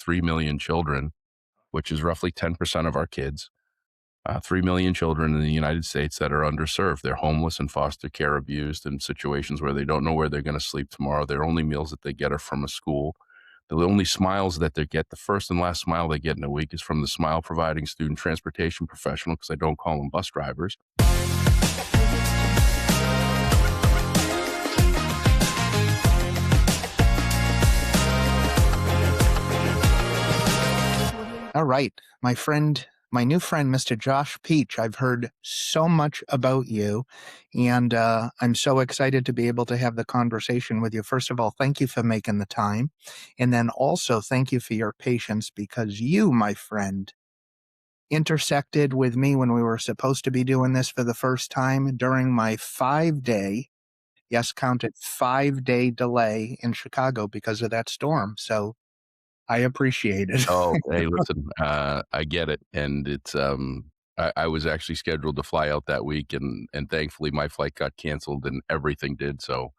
3 million children, which is roughly 10% of our kids. 3 million children in the United States that are underserved. They're homeless and foster care abused in situations where they don't know where they're going to sleep tomorrow. Their only meals that they get are from a school. The only smiles that they get, the first and last smile they get in a week is from the smile providing student transportation professional, because I don't call them bus drivers. All right, my new friend, Mr. Josh Peach. I've heard so much about you, and I'm so excited to be able to have the conversation with you. First of all, thank you for making the time. And then also thank you for your patience, because you, my friend, intersected with me when we were supposed to be doing this for the first time during my 5-day, yes, count it, 5-day delay in Chicago because of that storm. So I appreciate it. Oh, hey, listen, I get it. And it's, I was actually scheduled to fly out that week, and thankfully my flight got canceled and everything did. So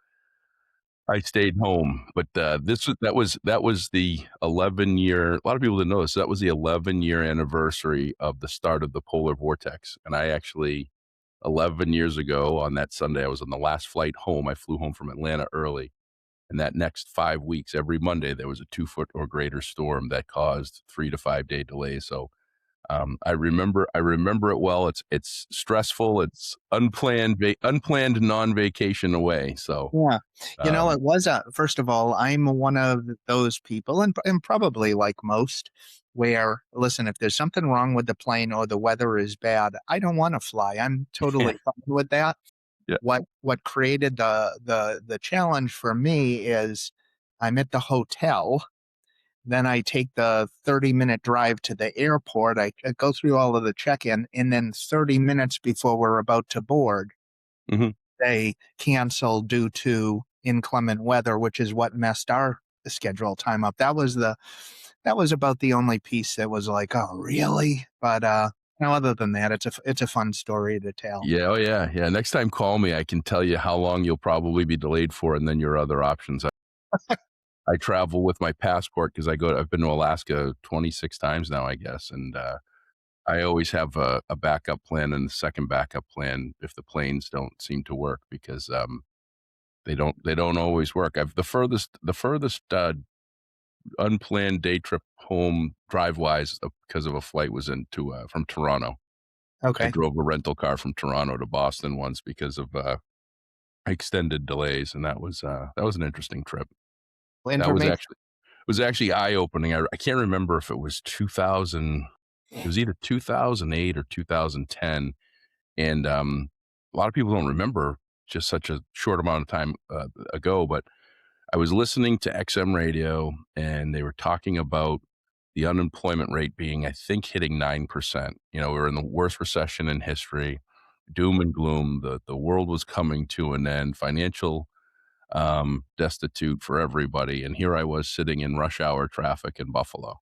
I stayed home. But that was the 11-year. A lot of people didn't know this. That was the 11-year anniversary of the start of the polar vortex. And I actually, 11 years ago on that Sunday, I was on the last flight home. I flew home from Atlanta early. And that next 5 weeks, every Monday, there was a 2-foot or greater storm that caused 3 to 5 day delays. So I remember it well. It's stressful. It's unplanned non-vacation away. So Yeah. um, It was, first of all, I'm one of those people, and probably like most, where, listen, if there's something wrong with the plane or the weather is bad, I don't want to fly. I'm totally fine with that. yeah. What created the challenge for me is I'm at the hotel. Then I take the 30-minute drive to the airport. I go through all of the check-in, and then 30 minutes before we're about to board, Mhm. they cancel due to inclement weather, which is what messed our schedule time up. That was about the only piece that was like, oh, really? But other than that, it's a fun story to tell. Yeah, oh yeah, yeah. Next time, call me. I can tell you how long you'll probably be delayed for, and then your other options. I travel with my passport because I've been to Alaska 26 times now, I guess, and I always have a backup plan and the second backup plan if the planes don't seem to work, because they don't always work. I've the furthest unplanned day trip home drive wise because of a flight was into from Toronto. I Okay. drove a rental car from Toronto to Boston once because of extended delays, and that was an interesting trip. That was Information. actually eye opening. I can't remember if it was 2000. It was either 2008 or 2010. And a lot of people don't remember just such a short amount of time ago, but I was listening to XM radio, and they were talking about the unemployment rate being, I think, hitting 9%. We were in the worst recession in history, doom and gloom. The world was coming to an end, financial destitute for everybody. And here I was sitting in rush hour traffic in Buffalo.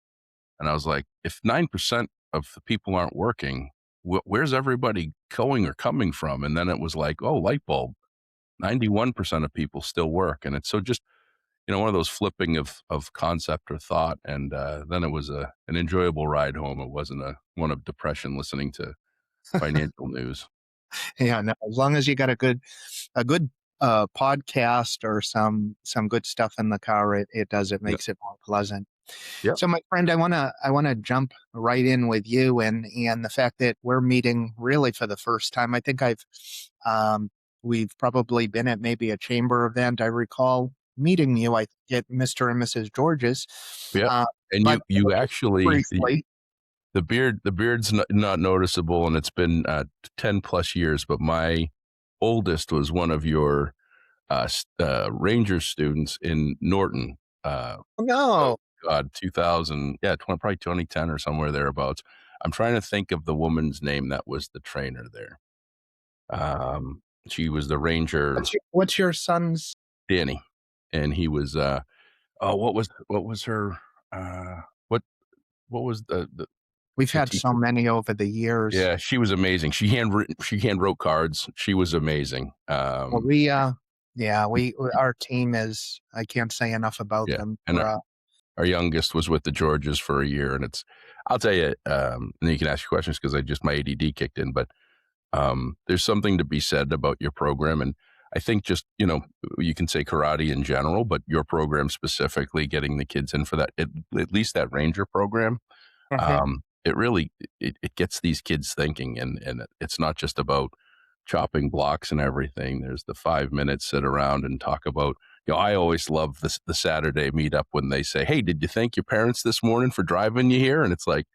And I was like, if 9% of the people aren't working, where's everybody going or coming from? And then it was like, oh, light bulb, 91% of people still work. And it's so just, one of those flipping of concept or thought. And then it was an enjoyable ride home. It wasn't one of depression listening to financial news. Yeah, no, as long as you got a good podcast or some good stuff in the car, it Yeah. makes it more pleasant. Yep. So, my friend, I wanna jump right in with you, and the fact that we're meeting really for the first time. I think um we've probably been at maybe a chamber event. I recall meeting you, I get Mr. and Mrs. George's, Yep. uh, And but you actually, briefly. the beard's not noticeable, and it's been 10 plus years, but my oldest was one of your Rangers students in Norton. Oh No. God, 2000, yeah, probably 2010 or somewhere thereabouts. I'm trying to think of the woman's name that was the trainer there. She was the Ranger, What's your son's? Danny, and he was oh, what was her what was We've the had so teacher? many over the years. Yeah, she was amazing. She hand wrote cards. She was amazing. Well, yeah, our team is, I can't say enough about Yeah, them. and our youngest was with the Georges for a year, and I'll tell you, and then you can ask your questions because my ADD kicked in, but there's something to be said about your program. And I think just, you can say karate in general, but your program specifically, getting the kids in for that, at least that Ranger program, Mhm. it really, it gets these kids thinking, and it's not just about chopping blocks and everything. There's the 5 minutes sit around and talk about, I always love the Saturday meetup when they say, "Hey, did you thank your parents this morning for driving you here?" And it's like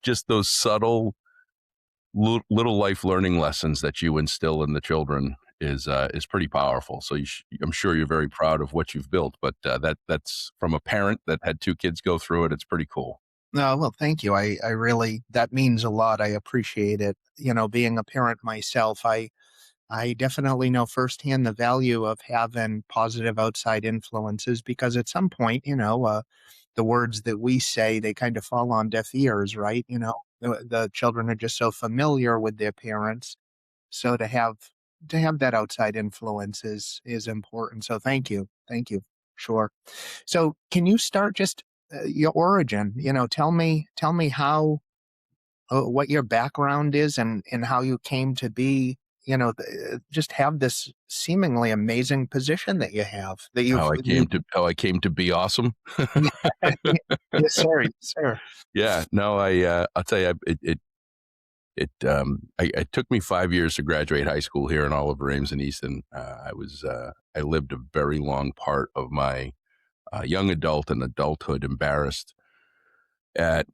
just those subtle little life learning lessons that you instill in the children is pretty powerful. So I'm sure you're very proud of what you've built, but that's from a parent that had two kids go through it. It's pretty cool. No, well, thank you. I really, that means a lot. I appreciate it. Being a parent myself, I definitely know firsthand the value of having positive outside influences because at some point, the words that we say, they kind of fall on deaf ears, right? The children are just so familiar with their parents. So to have that outside influence is important. So thank you. Thank you. Sure. So can you start just your origin? Tell me how what your background is and how you came to be, just have this seemingly amazing position that you have that How I came to be awesome. Yes, sir. Yes, sir. Yeah, no, I'll tell you, it took me 5 years to graduate high school here in Oliver Ames and Easton. I lived a very long part of my young adult and adulthood embarrassed at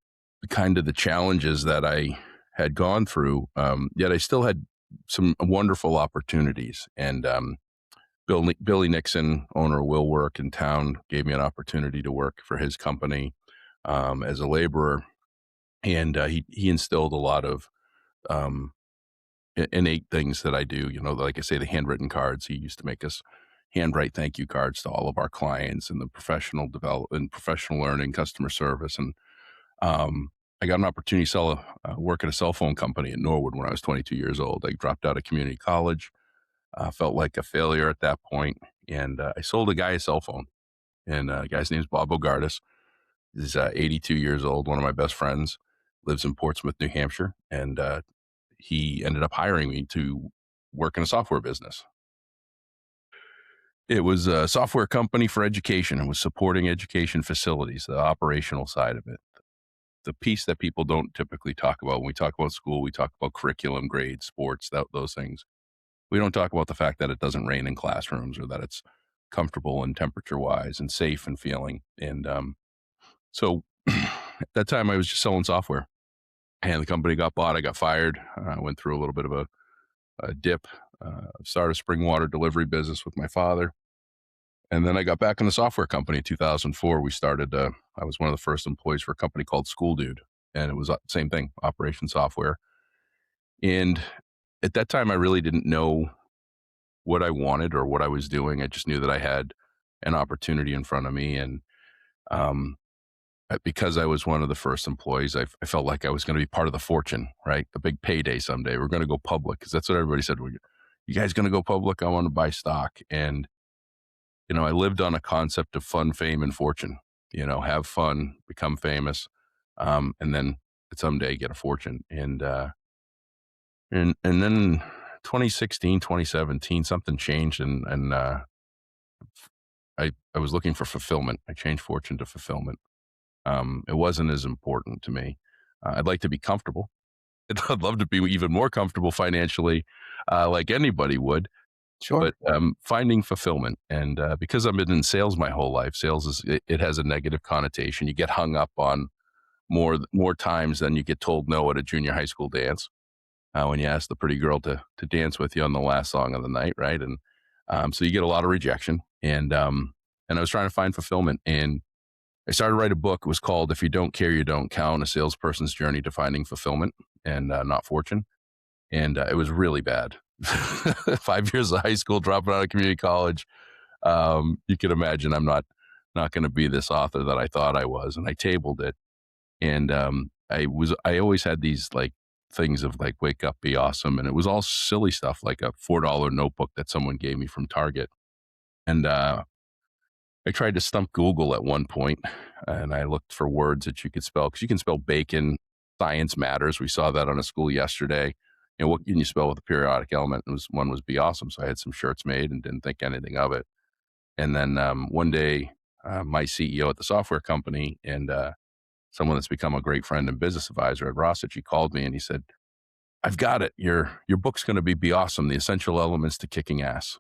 kind of the challenges that I had gone through. Yet I still had some wonderful opportunities. And Billy Nixon, owner of Will Work in town, gave me an opportunity to work for his company as a laborer. And he instilled a lot of um, innate things that I do. Like I say, the handwritten cards. He used to make us handwrite thank you cards to all of our clients, and the professional development, professional learning, customer service. And I got an opportunity to work at a cell phone company in Norwood when I was 22 years old. I dropped out of community college, felt like a failure at that point, and I sold a guy a cell phone. And the guy's name is Bob Ogardis. He's 82 years old, one of my best friends, lives in Portsmouth, New Hampshire, and he ended up hiring me to work in a software business. It was a software company for education. It was supporting education facilities, the operational side of it. The piece that people don't typically talk about when we talk about school, we talk about curriculum, grades, sports, those things. We don't talk about the fact that it doesn't rain in classrooms, or that it's comfortable and temperature wise and safe and feeling. And so at that time, I was just selling software, and the company got bought. I got fired. I went through a little bit of a dip. Started a spring water delivery business with my father. And then I got back in the software company in 2004. I was one of the first employees for a company called School Dude. And it was the same thing, operation software. And at that time, I really didn't know what I wanted or what I was doing. I just knew that I had an opportunity in front of me. And um, because I was one of the first employees, I felt like I was going to be part of the fortune, right? The big payday someday. We're going to go public, because that's what everybody said. You guys going to go public? I want to buy stock. And I lived on a concept of fun, fame, and fortune. Have fun, become famous, and then someday get a fortune. And then 2016, 2017, something changed, and I was looking for fulfillment. I changed fortune to fulfillment. It wasn't as important to me. I'd like to be comfortable. I'd love to be even more comfortable financially, like anybody would. Sure. But finding fulfillment, and because I've been in sales my whole life, it has a negative connotation. You get hung up on more times than you get told no at a junior high school dance, when you ask the pretty girl to dance with you on the last song of the night, right? And so you get a lot of rejection, and I was trying to find fulfillment, and I started to write a book. It was called "If You Don't Care, You Don't Count: A Salesperson's Journey to Finding Fulfillment and Not Fortune." And it was really bad. 5 years of high school, dropping out of community college. You can imagine I'm not going to be this author that I thought I was, and I tabled it. And I always had these like things of like, wake up, be awesome, and it was all silly stuff, like a $4 notebook that someone gave me from Target. And I tried to stump Google at one point, and I looked for words that you could spell, because you can spell bacon. Science matters. We saw that on a school yesterday. What can you spell with a periodic element? One was be awesome. So I had some shirts made and didn't think anything of it. And then one day, my CEO at the software company and someone that's become a great friend and business advisor at Rossich, he called me and he said, "I've got it. Your book's going to be awesome. The essential elements to kicking ass."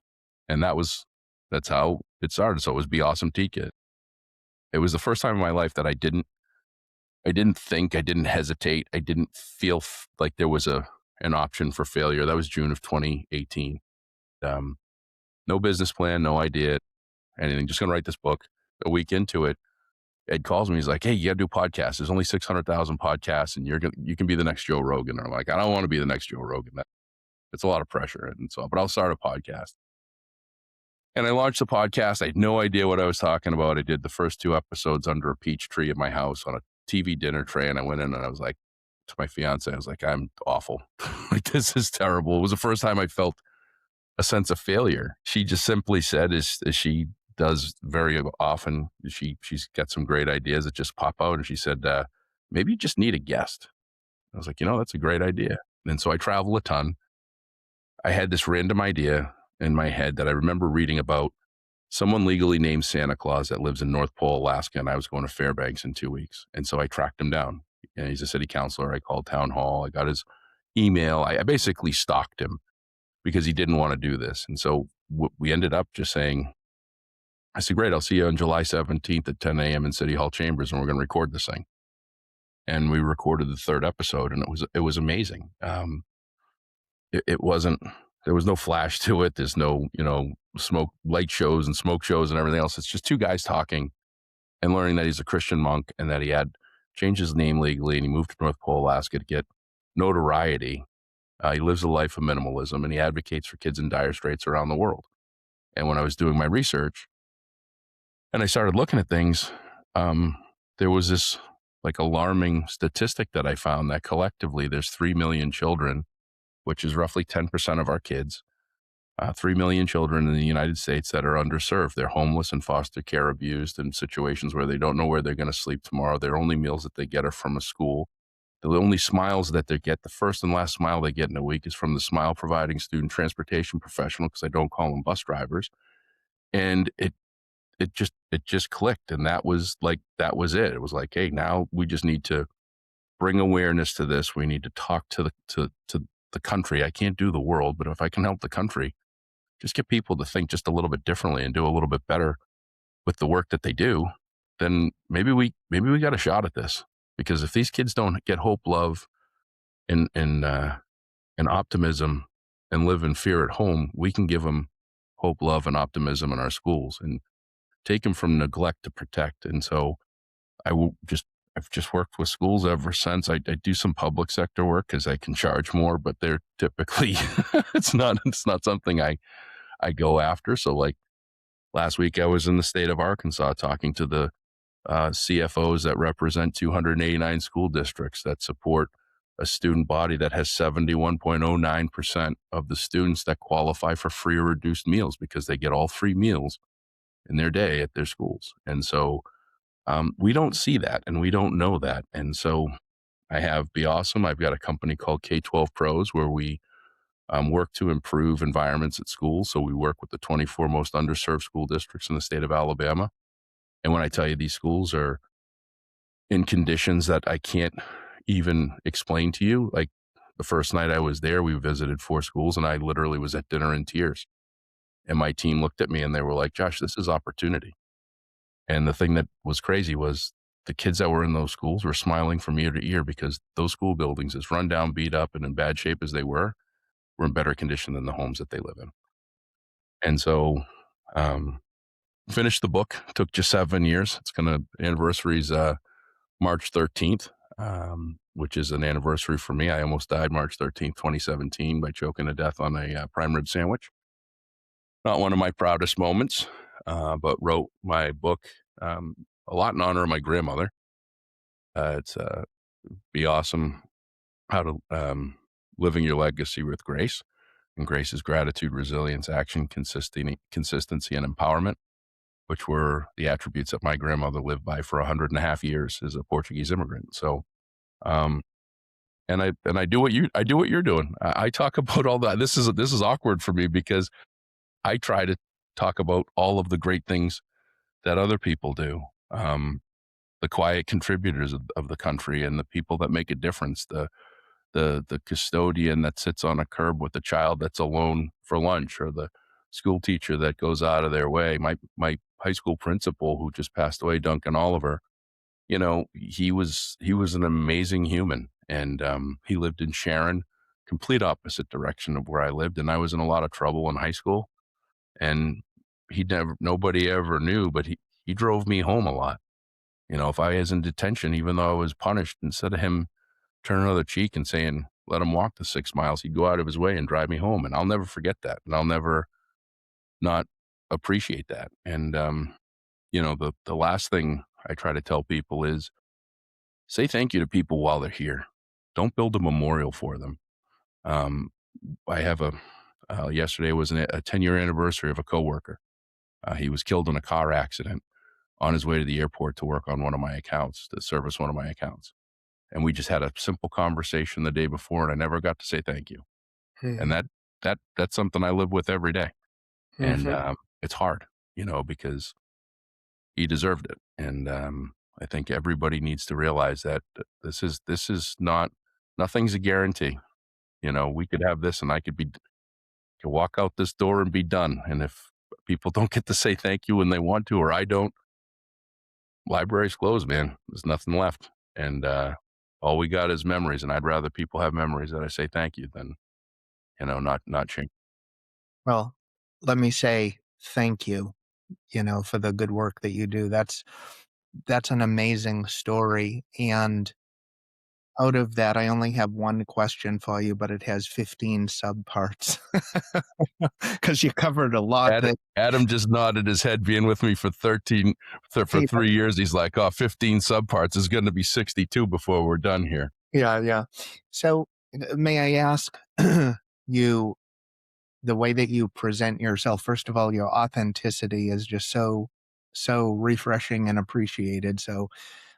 And that's how it started. So it was Be Awesome T-Kit. It was the first time in my life that I didn't think, I didn't hesitate. I didn't feel like there was an option for failure. That was June of 2018. Um, no business plan, no idea, anything. Just going to write this book. A week into it, Ed calls me. He's like, "Hey, you got to do podcasts. There's only 600,000 podcasts, and you can be the next Joe Rogan." And I'm like, "I don't want to be the next Joe Rogan. It's a lot of pressure." And so, but I'll start a podcast. And I launched the podcast. I had no idea what I was talking about. I did the first 2 episodes under a peach tree at my house on a TV dinner tray. And I went in and I was like, to my fiance, I was like, "I'm awful. Like, this is terrible." It was the first time I felt a sense of failure. She just simply said, as she does very often, she's got some great ideas that just pop out. And she said, "Maybe you just need a guest." I was like, "That's a great idea." And so I travel a ton. I had this random idea in my head that I remember reading about someone legally named Santa Claus that lives in North Pole, Alaska, and I was going to Fairbanks in 2 weeks. And so I tracked him down. And he's a city councilor. I called town hall. I got his email. I basically stalked him because he didn't want to do this. And so we ended up just saying, I said, "Great, I'll see you on July 17th at 10 a.m. in City Hall Chambers, and we're going to record this thing." And we recorded the 3rd episode, and it was amazing. It wasn't, there was no flash to it. There's no, light shows and smoke shows and everything else. It's just 2 guys talking and learning that he's a Christian monk and that he had changed his name legally and he moved to North Pole, Alaska to get notoriety. He lives a life of minimalism and he advocates for kids in dire straits around the world. And when I was doing my research and I started looking at things, there was this like alarming statistic that I found that collectively there's 3 million children, which is roughly 10% of our kids, 3 million children in the United States that are underserved. They're homeless and foster care abused in situations where they don't know where they're going to sleep tomorrow. Their only meals that they get are from a school. The only smiles that they get, the first and last smile they get in a week is from the smile providing student transportation professional, because I don't call them bus drivers. And it just clicked. And that was it. It was like, hey, now we just need to bring awareness to this. We need to talk to the country. I can't do the world, but if I can help the country, just get people to think just a little bit differently and do a little bit better with the work that they do, then maybe we got a shot at this. Because if these kids don't get hope, love, and optimism and live in fear at home, we can give them hope, love, and optimism in our schools and take them from neglect to protect. And so I've just worked with schools ever since. I do some public sector work because I can charge more, but they're typically it's not something I go after. So like last week I was in the state of Arkansas talking to the CFOs that represent 289 school districts that support a student body that has 71.09% of the students that qualify for free or reduced meals because they get all 3 meals in their day at their schools. And so we don't see that and we don't know that. And so I have Be Awesome. I've got a company called K-12 Pros where we work to improve environments at schools. So we work with the 24 most underserved school districts in the state of Alabama. And when I tell you these schools are in conditions that I can't even explain to you, like the first night I was there, we visited 4 schools and I literally was at dinner in tears. And my team looked at me and they were like, "Josh, this is opportunity." And the thing that was crazy was the kids that were in those schools were smiling from ear to ear because those school buildings, as run down, beat up, and in bad shape as they were in better condition than the homes that they live in. And so, finished the book. Took just 7 years. It's going to anniversary's March 13th, which is an anniversary for me. I almost died March 13th, 2017 by choking to death on a prime rib sandwich. Not one of my proudest moments, but wrote my book a lot in honor of my grandmother. It's Be Awesome, how to living your legacy with grace. And grace is gratitude, resilience, action, consistency, and empowerment. which were the attributes that my grandmother lived by for 100.5 years as a Portuguese immigrant. So, um, and I do what you're doing. I talk about all that. This is awkward for me because I try to talk about all of the great things that other people do. The quiet contributors of the country and the people that make a difference. The custodian that sits on a curb with a child that's alone for lunch, or the school teacher that goes out of their way. My high school principal who just passed away, Duncan Oliver, he was an amazing human, and he lived in Sharon, complete opposite direction of where I lived, and I was in a lot of trouble in high school, and nobody ever knew, but he drove me home a lot. If I was in detention, even though I was punished, instead of him turning another cheek and saying, let him walk the 6 miles, he'd go out of his way and drive me home. And I'll never forget that. And I'll never not appreciate that. And, the last thing I try to tell people is say thank you to people while they're here. Don't build a memorial for them. Um, I have yesterday was a 10-year anniversary of a coworker. He was killed in a car accident on his way to the airport to work on one of my accounts, to service one of my accounts. And we just had a simple conversation the day before, and I never got to say thank you. And Mhm. that's something I live with every day. And Mhm. it's hard, because he deserved it. And I think everybody needs to realize that this is not nothing's a guarantee. We could have this, and I could walk out this door and be done. And if people don't get to say thank you when they want to, or I don't, library's closed, man. There's nothing left. And all we got is memories. And I'd rather people have memories that I say thank you than, not change. Well, let me say thank you, for the good work that you do. That's an amazing story, and out of that, I only have one question for you, but it has 15 subparts because you covered a lot Adam, that Adam just nodded his head, being with me for 3 years. He's like, oh, 15 subparts is going to be 62 before we're done here. Yeah, yeah. So, may I ask you the way that you present yourself? First of all, your authenticity is just so refreshing and appreciated. So,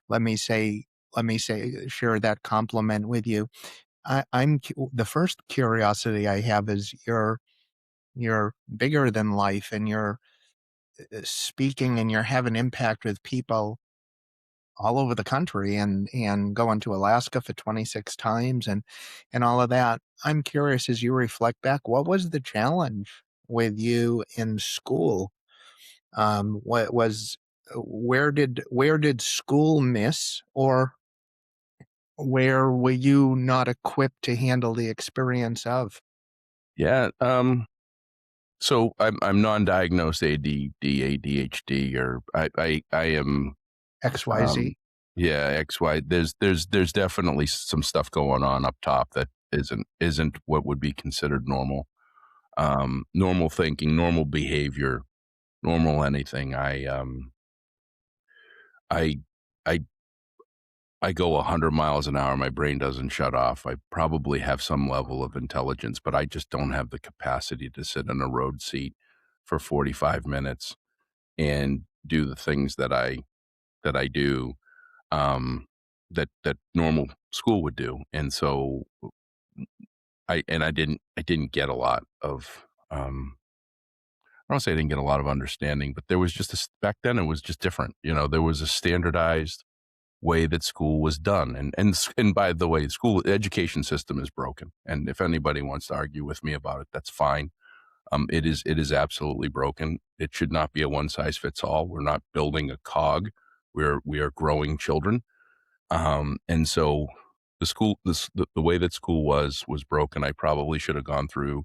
let me say share that compliment with you. The first curiosity I have is you're bigger than life, and you're speaking, and you're having impact with people all over the country, and going to Alaska for 26 times, and all of that. I'm curious, as you reflect back, what was the challenge with you in school? What was where did school miss, or where were you not equipped to handle the experience of Yeah. So I'm non-diagnosed ADD, ADHD, or I am, XYZ? um, yeah, XY. There's definitely some stuff going on up top that isn't what would be considered normal. Normal thinking, normal behavior, normal anything. I I I go 100 miles an hour. My brain doesn't shut off. I probably have some level of intelligence, but I just don't have the capacity to sit in a road seat for 45 minutes and do the things that I do, um, that normal school would do. And so I didn't get a lot of, I don't say I didn't get a lot of understanding, but there was just back then it was just different. There was a standardized way that school was done. And by the way, the school education system is broken. And if anybody wants to argue with me about it, that's fine. It is absolutely broken. It should not be a one size fits all. We're not building a cog. We are growing children. And so the way that school was broken. I probably should have gone through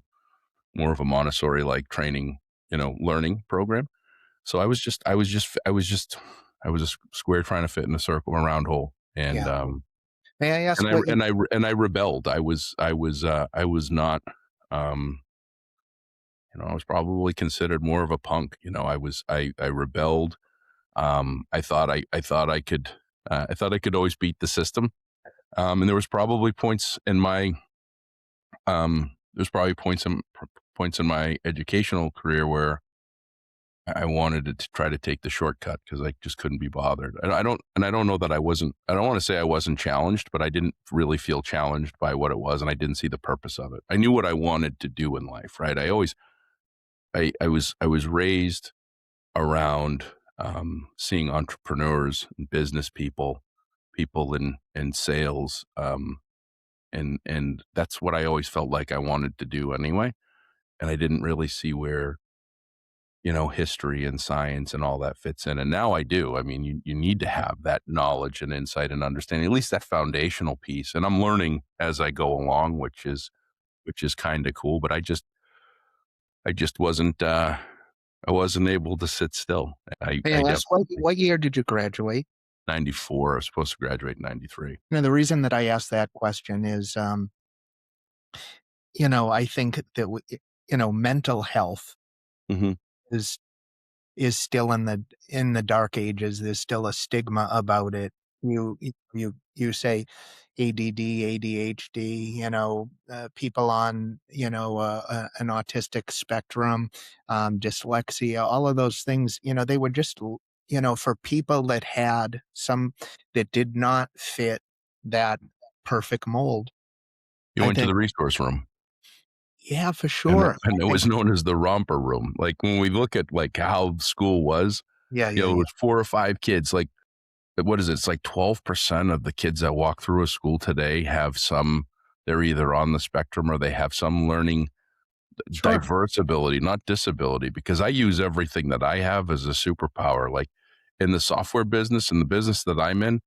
more of a Montessori like training, learning program. So I was a square trying to fit in a circle, a round hole. And Yeah. May I ask and I what you and I and I rebelled. I was not, um I was probably considered more of a punk. I rebelled. I thought I could always beat the system. And there was probably points in my there's probably points in my educational career where I wanted to try to take the shortcut because I just couldn't be bothered. And I don't know that I wasn't. I don't want to say I wasn't challenged, but I didn't really feel challenged by what it was, and I didn't see the purpose of it. I knew what I wanted to do in life, right? I was raised around seeing entrepreneurs and business people, people in sales, and that's what I always felt like I wanted to do anyway. And I didn't really see where history and science and all that fits in. And now I do. I mean, you need to have that knowledge and insight and understanding, at least that foundational piece. And I'm learning as I go along, which is kind of cool. But I just wasn't I wasn't able to sit still. May I I ask definitely what year did you graduate? 94. I was supposed to graduate in 93. The reason that I asked that question is, I think that mental health Hmm. is still in the dark ages. There's still a stigma about it. You say ADD, ADHD, people on, an autistic spectrum, dyslexia, all of those things, they were just, for people that had that did not fit that perfect mold. You I went to think, the resource room. yeah, for And sure. and it was known as the romper room. Like, when we look at, like, how school was, Yeah, yeah, it yeah. was 4 or 5 kids, like, what is it? It's like 12% of the kids that walk through a school today have they're either on the spectrum or they have some learning Sure. diverse ability, not disability, because I use everything that I have as a superpower. Like, in the software business, in the business that I'm in,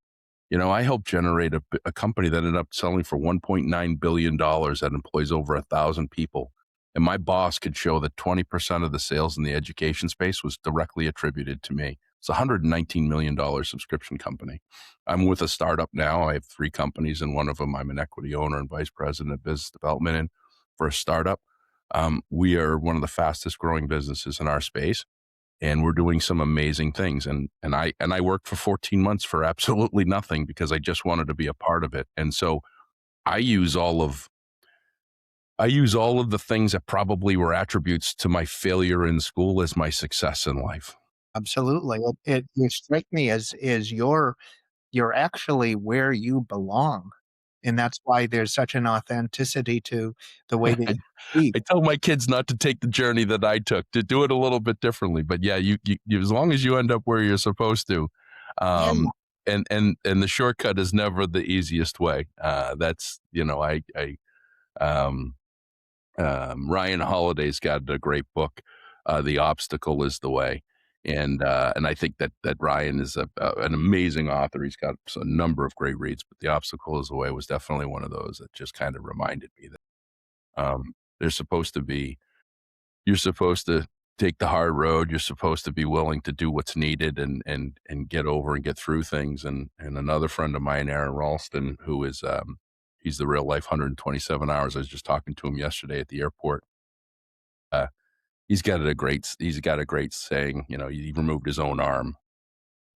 I helped generate a company that ended up selling for $1.9 billion that employs over 1,000 people. And my boss could show that 20% of the sales in the education space was directly attributed to me. It's a $119 million subscription company. I'm with a startup now. I have 3 companies, and one of them I'm an equity owner and vice president of business development in for a startup. We are one of the fastest growing businesses in our space, and we're doing some amazing things. And I worked for 14 months for absolutely nothing because I just wanted to be a part of it. And so I use all of I use all of the things that probably were attributes to my failure in school as my success in life. Absolutely. You strike me as you're actually where you belong, and that's why there's such an authenticity to the way that I, you speak. I tell my kids not to take the journey that I took, to do it a little bit differently. But yeah, as long as you end up where you're supposed to, Yeah, um, and the shortcut is never the easiest way. That's um, Ryan Holiday's got a great book, "The Obstacle Is the Way," and I think that Ryan is an amazing author. He's got a number of great reads, but "The Obstacle Is the Way" was definitely one of those that just kind of reminded me that there's supposed to be you're supposed to take the hard road. You're supposed to be willing to do what's needed and get over and get through things. And another friend of mine, Aaron Ralston, who is he's the real life 127 hours. I was just talking to him yesterday at the airport. Uh, he's got a great saying. He removed his own arm.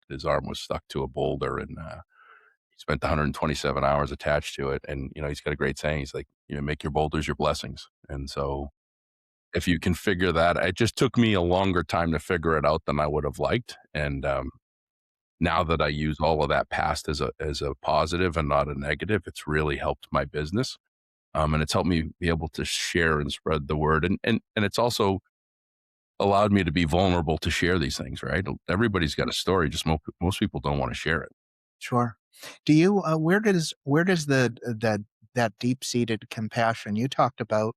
His arm was stuck to a boulder, and he spent 127 hours attached to it. And he's got a great saying. He's like, make your boulders your blessings. And so, if you can figure that, it just took me a longer time to figure it out than I would have liked. And now that I use all of that past as a positive and not a negative, it's really helped my business. And it's helped me be able to share and spread the word. And it's also allowed me to be vulnerable to share these things, right? Everybody's got a story, just most people don't want to share it. sure. Do you where does that deep-seated compassion you talked about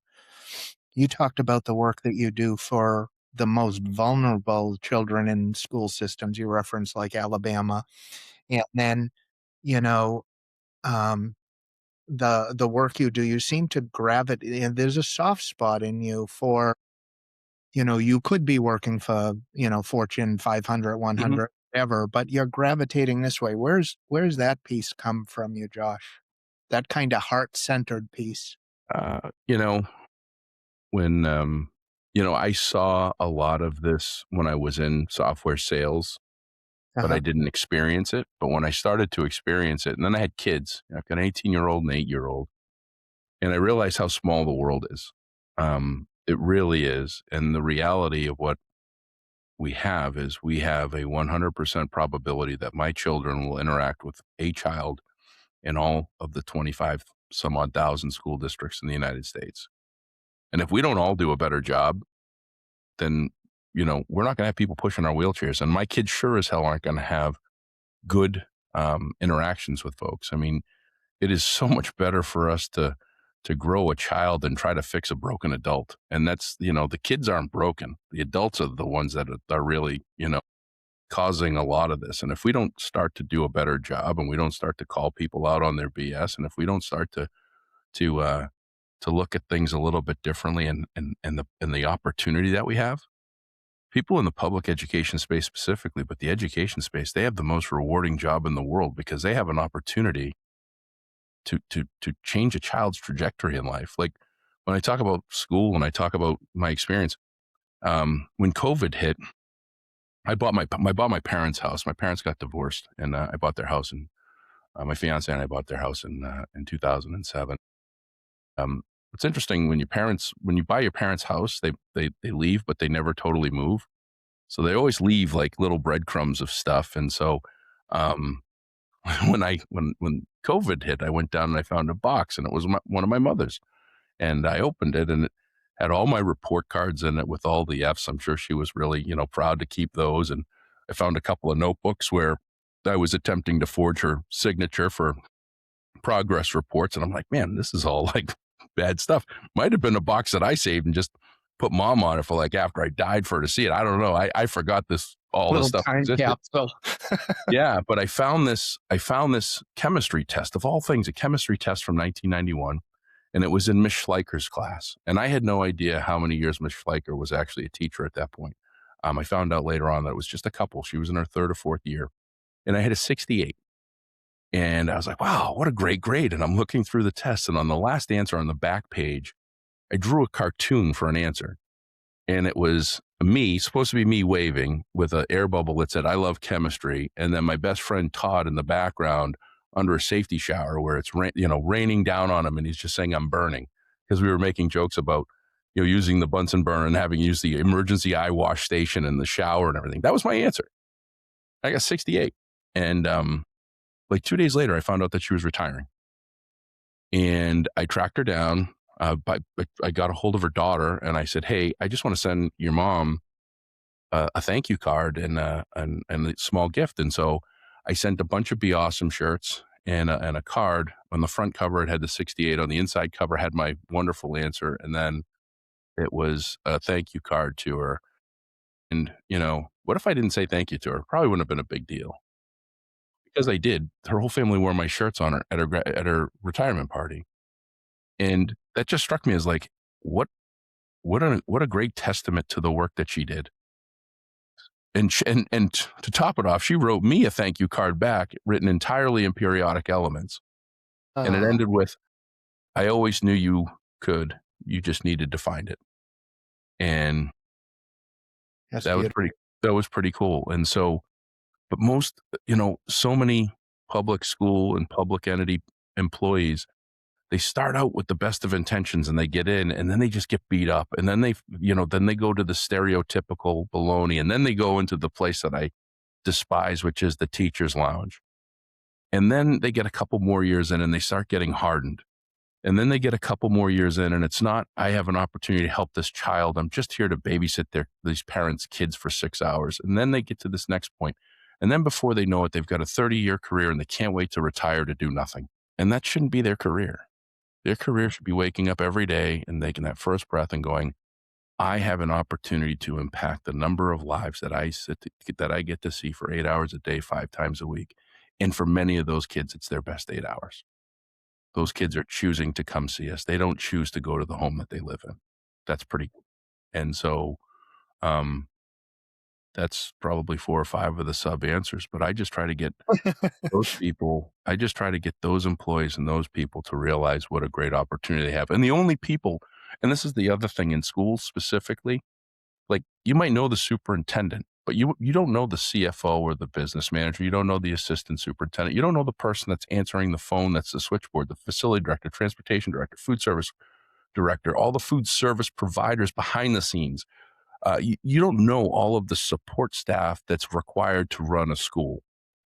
the work that you do for the most vulnerable children in school systems. You referenced like Alabama, and then, you know, um the work you do, you seem to gravitate, and there's a soft spot in you for, you could be working for, Fortune 500, Mhm. 100, whatever, but you're gravitating this way. Where's that piece come from you, Josh? That kind of heart-centered piece. Uh, you know, when I saw a lot of this when I was in software sales, but I Uh-huh. didn't experience it. But when I started to experience it, and then I had kids, I've got an 18-year-old and 8-year-old, and I realized how small the world is. It really is. And the reality of what we have is we have a 100% probability that my children will interact with a child in all of the 25 some odd thousand school districts in the United States. And if we don't all do a better job, then, we're not going to have people pushing our wheelchairs. And my kids sure as hell aren't going to have good interactions with folks. I mean, it is so much better for us to grow a child than try to fix a broken adult. And that's, the kids aren't broken. The adults are the ones that are really, causing a lot of this. And if we don't start to do a better job, and we don't start to call people out on their BS, and if we don't start to look at things a little bit differently, and the opportunity that we have, people in the public education space specifically, but the education space, they have the most rewarding job in the world, because they have an opportunity to change a child's trajectory in life. Like, when I talk about school and I talk about my experience, when COVID hit, I bought my parents' house. My parents got divorced, and I bought their house, and my fiance and I bought their house in 2007. It's interesting, when you buy your parents' house, they leave, but they never totally move. So they always leave like little breadcrumbs of stuff. And so, um, when COVID hit, I went down and I found a box, and it was one of my mother's, and I opened it, and it had all my report cards in it with all the F's. I'm sure she was really, proud to keep those. And I found a couple of notebooks where I was attempting to forge her signature for progress reports. And I'm like, man, this is all like bad stuff. Might have been a box that I saved and just put mom on it for like after I died for her to see it. I don't know. I forgot all this Little stuff time existed. capsule. Yeah, but I found this chemistry test, of all things, a chemistry test from 1991, and it was in Miss Schleicher's class. And I had no idea how many years Miss Schleicher was actually a teacher at that point. I found out later on that it was just a couple. She was in her third or fourth year, and I had a 68. And I was like, wow, what a great grade. And I'm looking through the test, and on the last answer on the back page, I drew a cartoon for an answer. And it was supposed to be me waving with an air bubble that said, "I love chemistry." And then my best friend Todd in the background under a safety shower where it's raining down on him. And he's just saying, "I'm burning," because we were making jokes about, using the Bunsen burner and having used the emergency eye wash station in the shower and everything. That was my answer. I got 68. And like 2 days later, I found out that she was retiring. And I tracked her down. But I got a hold of her daughter, and I said, "Hey, I just want to send your mom a thank you card and a small gift." And so I sent a bunch of Be Awesome shirts and a card. On the front cover, it had the 68. On the inside cover, had my wonderful answer, and then it was a thank you card to her. And what if I didn't say thank you to her? Probably wouldn't have been a big deal, because I did. Her whole family wore my shirts on her at her retirement party. And that just struck me as like, what a great testament to the work that she did. And to top it off, she wrote me a thank you card back, written entirely in periodic elements. And it ended with, "I always knew you could. You just needed to find it." And That's that was beautiful. pretty cool. And so, but most, so many public school and public entity employees, they start out with the best of intentions, and they get in, and then they just get beat up. And then then they go to the stereotypical baloney, and then they go into the place that I despise, which is the teacher's lounge. And then they get a couple more years in, and they start getting hardened. And then they get a couple more years in, and it's not, I have an opportunity to help this child. I'm just here to babysit these parents' kids for 6 hours. And then they get to this next point. And then before they know it, they've got a 30-year career, and they can't wait to retire to do nothing. And that shouldn't be their career. Their career should be waking up every day and taking that first breath and going, I have an opportunity to impact the number of lives that I get to see for 8 hours a day, 5 times a week. And for many of those kids, it's their best 8 hours. Those kids are choosing to come see us. They don't choose to go to the home that they live in. That's pretty cool. And so, that's probably 4 or 5 of the sub answers, but I just try to get those employees and those people to realize what a great opportunity they have. And the only people, and this is the other thing in schools specifically, like, you might know the superintendent, but you don't know the CFO or the business manager. You don't know the assistant superintendent. You don't know the person that's answering the phone, that's the switchboard, the facility director, transportation director, food service director, all the food service providers behind the scenes. You don't know all of the support staff that's required to run a school.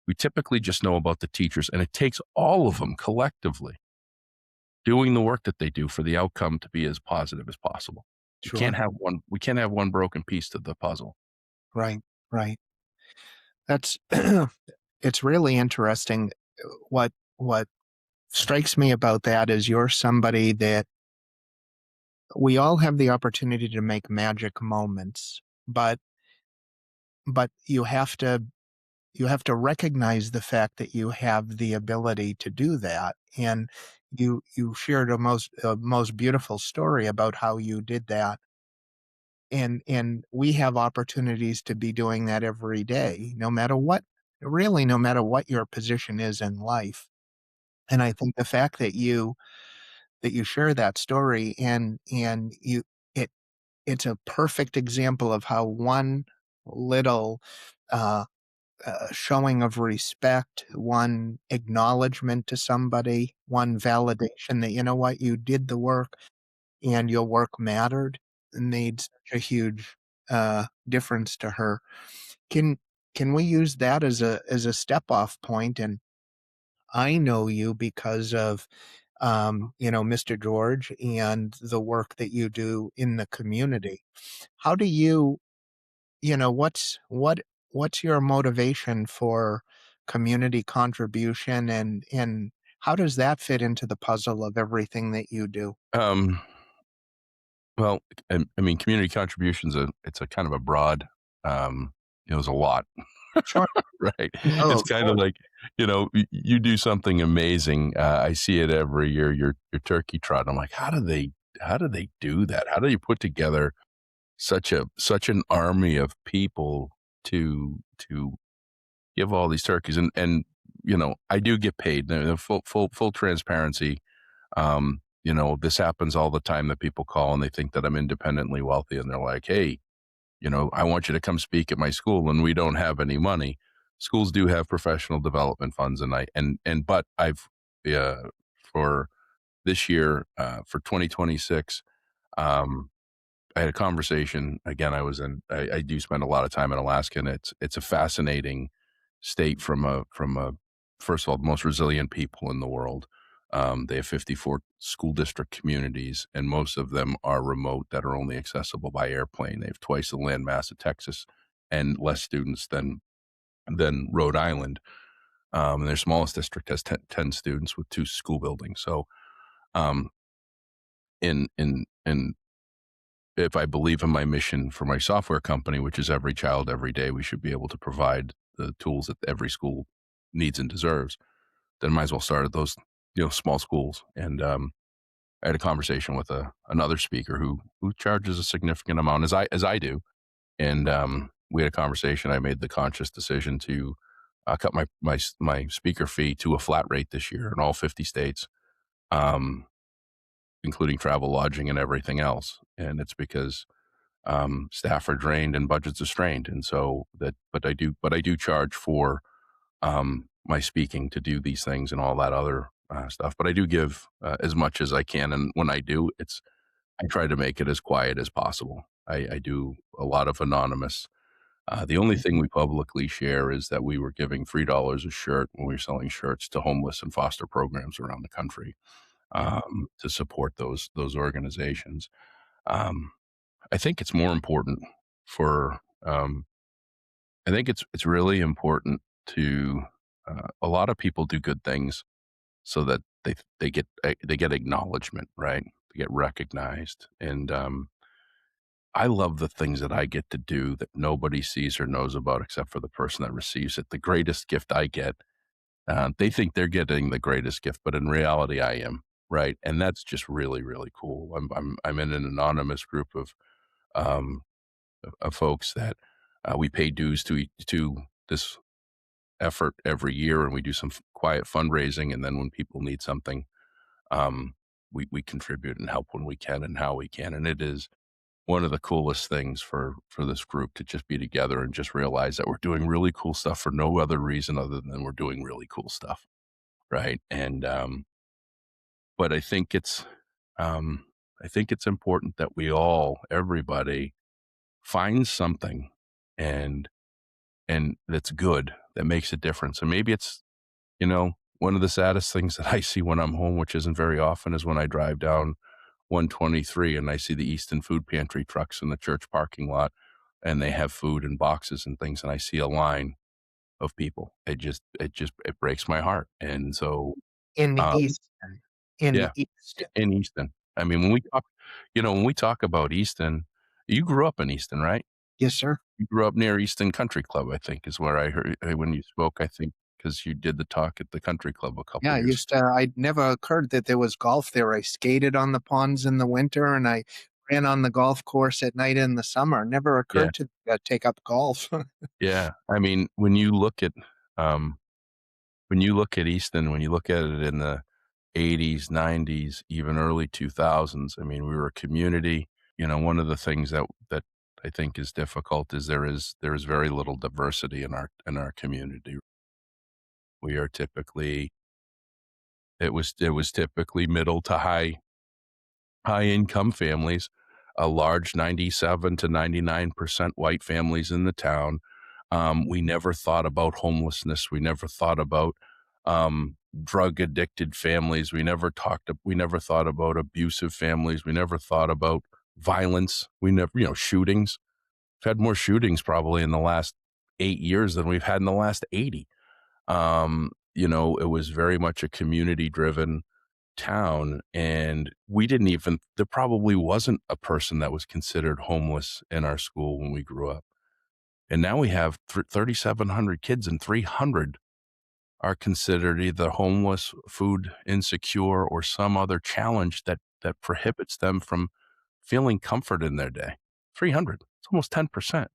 We typically just know about the teachers, and it takes all of them collectively doing the work that they do for the outcome to be as positive as possible. Sure. We can't have one broken piece to the puzzle. Right. Right. That's it's really interesting. What strikes me about that is you're somebody that we all have the opportunity to make magic moments, but you have to recognize the fact that you have the ability to do that. And you shared a most beautiful story about how you did that. And we have opportunities to be doing that every day, no matter what, really, no matter what your position is in life. And I think the fact that you share that story and you it it's a perfect example of how one little uh, showing of respect, one acknowledgement to somebody, one validation that, you know what, you did the work and your work mattered, made such a huge difference to her. Can can we use that as a step off point? And I know you because of Mr. George and the work that you do in the community. How do you, what's your motivation for community contribution and how does that fit into the puzzle of everything that you do? Um, well, I mean, community contributions, it's a kind of a broad, it's a lot, Sure. right? No, It's of kind of course. like, you do something amazing. I see it every year, your turkey trot. I'm like, how do they do that? How do you put together such an army of people to give all these turkeys? And I do get paid. Full transparency. This happens all the time that people call and they think that I'm independently wealthy and they're like, hey, I want you to come speak at my school and we don't have any money. Schools do have professional development funds but I've, uh, for this year, for 2026, um, I had a conversation again. I do spend a lot of time in Alaska, and it's a fascinating state from a first of all, the most resilient people in the world. They have 54 school district communities, and most of them are remote that are only accessible by airplane. They have twice the land mass of Texas and less students than Rhode Island. And their smallest district has 10 students with two school buildings. So, um, in if I believe in my mission for my software company, which is every child, every day, we should be able to provide the tools that every school needs and deserves, then I might as well start at those, small schools. And I had a conversation with another speaker who charges a significant amount as I do. And we had a conversation. I made the conscious decision to cut my speaker fee to a flat rate this year in all 50 states, um, including travel, lodging, and everything else. And it's because staff are drained and budgets are strained. And so but I do charge for my speaking to do these things and all that other stuff. But I do give as much as I can. And when I do, I try to make it as quiet as possible. I do a lot of anonymous. The only thing we publicly share is that we were giving $3 a shirt when we were selling shirts to homeless and foster programs around the country, to support those organizations. Um, I think it's more important for I think it's really important to a lot of people do good things so that they get acknowledgement, right? They get recognized, and I love the things that I get to do that nobody sees or knows about except for the person that receives it. The greatest gift I get, they think they're getting the greatest gift, but in reality, I am, right? And that's just really really cool. I'm in an anonymous group um, of folks that we pay dues to this effort every year, and we do some quiet fundraising. And then when people need something, um, we contribute and help when we can and how we can. And it is one of the coolest things for this group to just be together and just realize that we're doing really cool stuff for no other reason other than we're doing really cool stuff, right? And but um, I think it's important that we all, everybody, find something and that's good, that makes a difference. And maybe it's, one of the saddest things that I see when I'm home, which isn't very often, is when I drive down 123 and I see the Easton Food Pantry trucks in the church parking lot, and they have food in boxes and things, and I see a line of people. It breaks my heart. And so, In um, Easton. In yeah, Easton. in Easton. I mean, when we talk about Easton, you grew up in Easton, right? Yes, sir. You grew up near Easton Country Club, I think, is where I heard when you spoke, I think, because you did the talk at the country club a couple Yeah, I years used to I'd never occurred that there was golf there. I skated on the ponds in the winter, and I ran on the golf course at night in the summer. Never Yeah, occurred to, take up golf. yeah. I mean, um, when you look at Easton, when you look at it in the '80s, '90s, even early 2000s, I mean, we were a community. One of the things that I think is difficult is there is very little diversity in our community. We are typically it was typically middle to high income families, a large 97 to 99% white families in the town. We never thought about homelessness. We never thought about drug addicted families. We never thought about abusive families. We never thought about violence. We never, shootings. We've had more shootings probably in the last 8 years than we've had in the last 80. It was very much a community driven town, and there probably wasn't a person that was considered homeless in our school when we grew up. And now we have 3,700 kids, and 300 are considered either homeless, food insecure, or some other challenge that prohibits them from feeling comfort in their day. 300. It's almost 10%.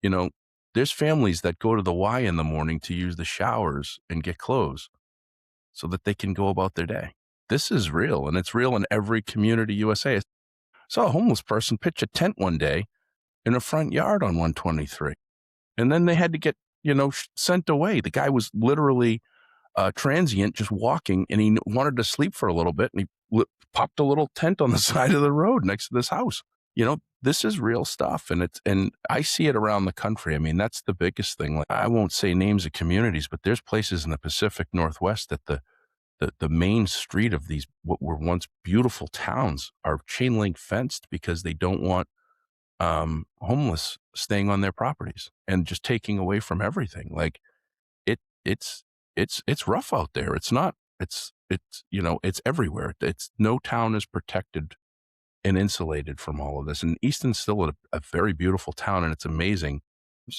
You know, there's families that go to the Y in the morning to use the showers and get clothes so that they can go about their day. This is real, and it's real in every community USA. I saw a homeless person pitch a tent one day in a front yard on 123, and then they had to get, sent away. The guy was literally transient, just walking, and he wanted to sleep for a little bit, and he popped a little tent on the side of the road next to this house. This is real stuff, and I see it around the country. I mean, that's the biggest thing. Like, I won't say names of communities, but there's places in the Pacific Northwest that the main street of these what were once beautiful towns are chain link fenced because they don't want homeless staying on their properties and just taking away from everything. Like it it's it's rough out there. It's everywhere. It's no town is protected and insulated from all of this. And Easton's still a very beautiful town, and it's amazing.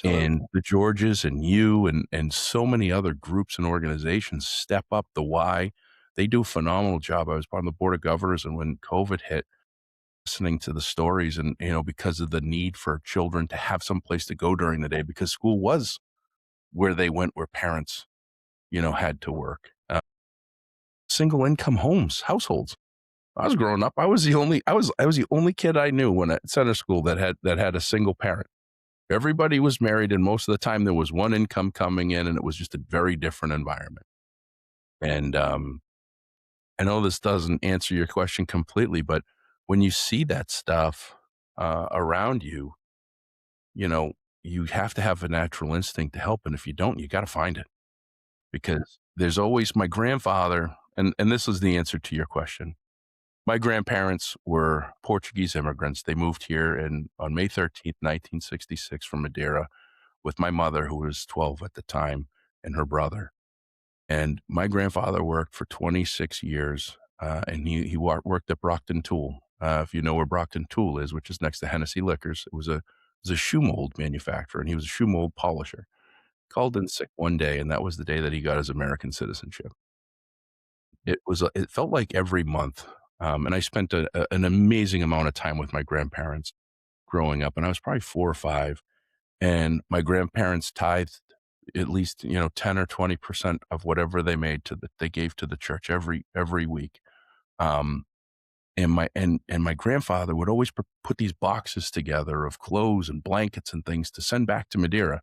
And Absolutely. the Georges and you and so many other groups and organizations step up. The Y, they do a phenomenal job. I was on the board of governors, and when COVID hit, listening to the stories, and because of the need for children to have some place to go during the day, because school was where they went, where parents had to work. Single income households. I was growing up. I was the only kid I knew when at center school that had a single parent. Everybody was married, and most of the time there was one income coming in, and it was just a very different environment. And I know this doesn't answer your question completely, but when you see that stuff around you, you know, you have to have a natural instinct to help, and if you don't, you got to find it, because there's always my grandfather, and this is the answer to your question. My grandparents were Portuguese immigrants. They moved here on May 13th, 1966, from Madeira with my mother, who was 12 at the time, and her brother. And my grandfather worked for 26 years, and he worked at Brockton Tool. If you know where Brockton Tool is, which is next to Hennessy Liquors, it was a shoe mold manufacturer, and he was a shoe mold polisher. Called in sick one day, and that was the day that he got his American citizenship. It felt like every month, and I spent an amazing amount of time with my grandparents growing up, and I was probably 4 or 5, and my grandparents tithed at least, 10 or 20% of whatever they made they gave to the church every week. Um, and my grandfather would always put these boxes together of clothes and blankets and things to send back to Madeira.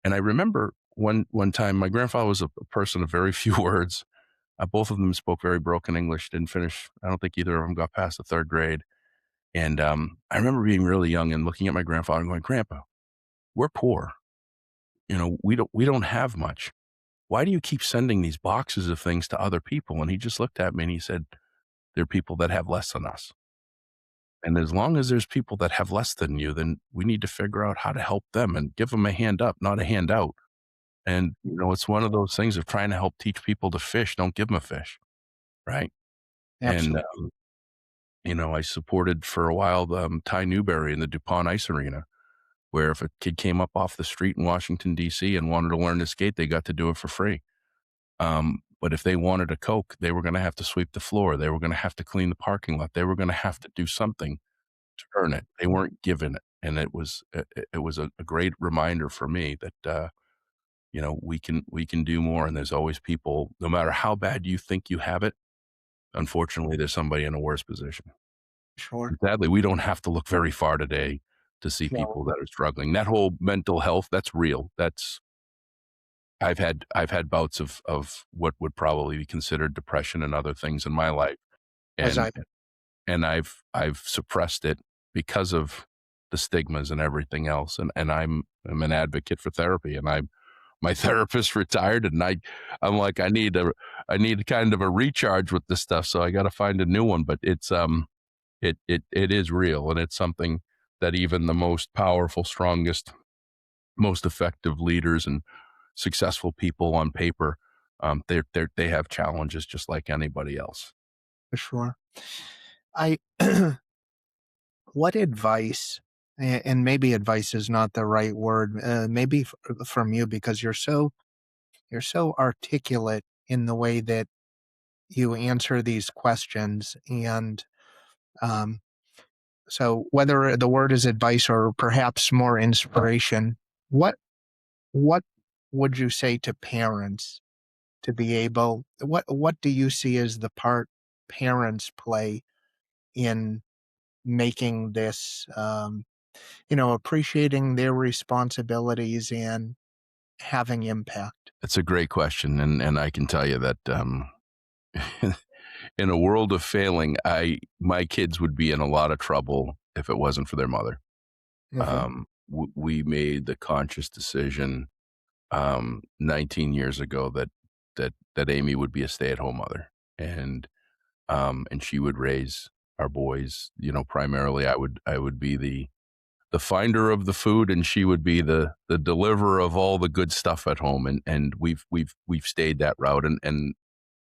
And I remember one time my grandfather was a person of very few words. Both of them spoke very broken English, didn't finish. I don't think either of them got past the third grade. And I remember being really young and looking at my grandfather and going, "Grandpa, we're poor. We don't have much. Why do you keep sending these boxes of things to other people?" And he just looked at me and he said, "There are people that have less than us. And as long as there's people that have less than you, then we need to figure out how to help them and give them a hand up, not a handout." And, it's one of those things of trying to help teach people to fish, don't give them a fish, right? And, Absolutely. I supported for a while Ty Newberry in the DuPont Ice Arena, where if a kid came up off the street in Washington, D.C. and wanted to learn to skate, they got to do it for free. But if they wanted a Coke, they were going to have to sweep the floor. They were going to have to clean the parking lot. They were going to have to do something to earn it. They weren't given it. And it was a great reminder for me that, we can do more. And there's always people, no matter how bad you think you have it, unfortunately, there's somebody in a worse position. Sure. And sadly, we don't have to look very far today to see No, people that are struggling. That whole mental health, that's real. I've had bouts of what would probably be considered depression and other things in my life, as and I and I've suppressed it because of the stigmas and everything else, and I'm an advocate for therapy, and my therapist retired, and I'm like, I need kind of a recharge with this stuff, so I gotta find a new one, but it is real, and it's something that even the most powerful, strongest, most effective leaders and successful people on paper, they have challenges just like anybody else. for sure. I what advice, and maybe advice is not the right word, maybe from you because you're so articulate in the way that you answer these questions, and um, so whether the word is advice or perhaps more inspiration, what what would you say to parents to be able? What do you see as the part parents play in making this? Appreciating their responsibilities and having impact. It's a great question, and I can tell you that, in a world of failing, my kids would be in a lot of trouble if it wasn't for their mother. Mhm. We made the conscious decision, 19 years ago that Amy would be a stay-at-home mother, and she would raise our boys. Primarily, I would be the finder of the food, and she would be the deliverer of all the good stuff at home, and we've stayed that route, and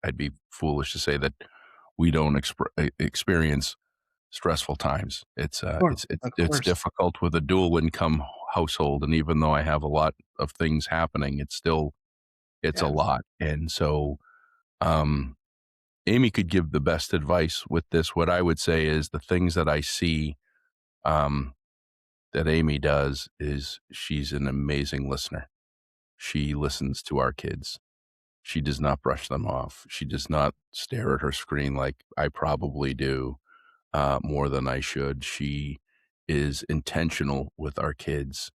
I'd be foolish to say that we don't experience stressful times. It's uh Sure, it's it's of it's course. difficult with a dual income household, and even though I have a lot of things happening, it's a Yes, lot. And so um Amy could give the best advice with this. What I would say is the things that I see um that Amy does is she's an amazing listener. She listens to our kids. She does not brush them off. She does not stare at her screen like I probably do, more than I should. She is intentional with our kids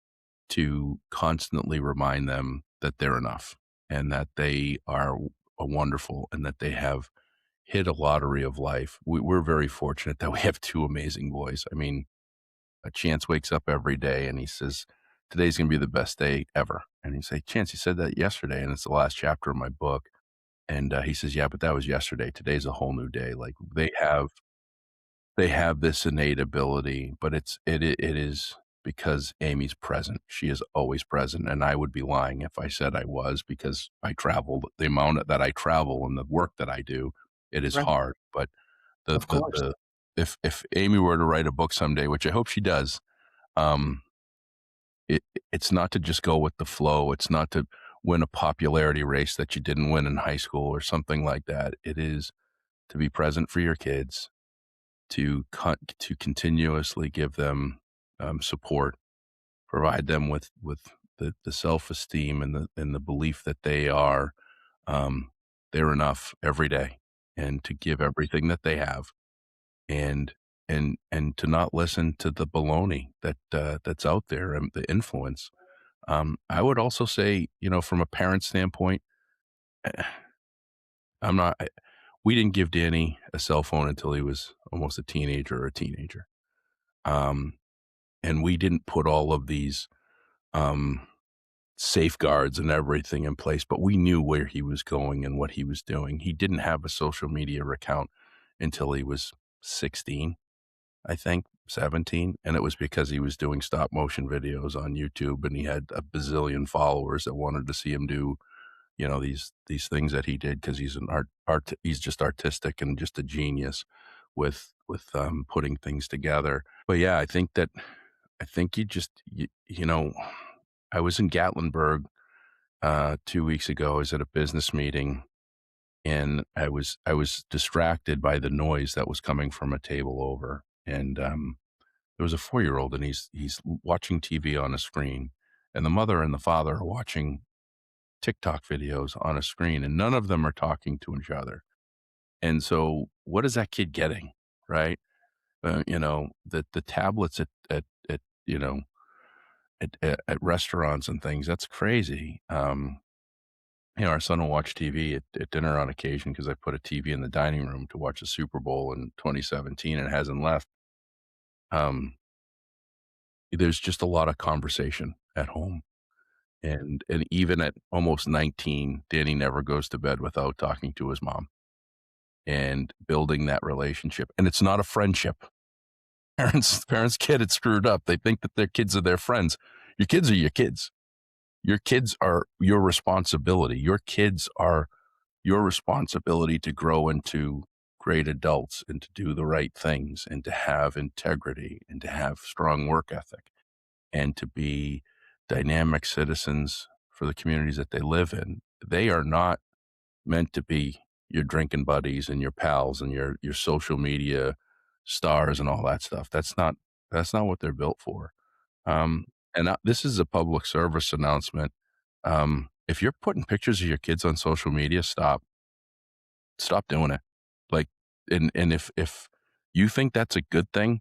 to constantly remind them that they're enough and that they are wonderful and that they have hit a lottery of life. We're very fortunate that we have two amazing boys. I mean, a Chance wakes up every day and he says, "Today's going to be the best day ever." And he say, "Chance, you said that yesterday, and it's the last chapter of my book." And he says, "Yeah, but that was yesterday. Today's a whole new day." Like they have this innate ability, but it is because Amy's present. She is always present, and I would be lying if I said I was, because I traveled the amount that I travel and the work that I do. It is right, hard, but the of the course. the if Amy were to write a book someday, which I hope she does, um, it's not to just go with the flow. It's not to win a popularity race that you didn't win in high school or something like that. It is to be present for your kids, to continuously give them support, provide them with the self esteem and the belief that um, they're enough every day, and to give everything that they have, and and to not listen to the baloney that's out there and the influence. I would also say, from a parent standpoint, eh, I'm not. We didn't give Danny a cell phone until he was almost a teenager or a teenager. Um, and we didn't put all of these um, safeguards and everything in place, but we knew where he was going and what he was doing. He didn't have a social media account until he was 16, I think, 17. And it was because he was doing stop motion videos on YouTube and he had a bazillion followers that wanted to see him do, these things that he did because he's an he's just artistic and just a genius with putting things together. But yeah, I think I was in Gatlinburg 2 weeks ago. I was at a business meeting and I was distracted by the noise that was coming from a table over. And there was a 4-year-old and he's watching TV on a screen, and the mother and the father are watching TikTok videos on a screen, and none of them are talking to each other. And so, what is that kid getting, right? The tablets at you know at restaurants and things. That's crazy. Our son will watch TV at dinner on occasion because I put a TV in the dining room to watch the Super Bowl in 2017 and it hasn't left. Um, there's just a lot of conversation at home. And even at almost 19, Danny never goes to bed without talking to his mom and building that relationship. And it's not a friendship. Parents get it screwed up. They think that their kids are their friends. Your kids are your kids. Your kids are your responsibility. Your kids are your responsibility to grow into great adults and to do the right things and to have integrity and to have strong work ethic and to be dynamic citizens for the communities that they live in. They are not meant to be your drinking buddies and your pals and your social media stars and all that stuff. That's not what they're built for. This is a public service announcement. If you're putting pictures of your kids on social media, stop doing it. Like, and if you think that's a good thing,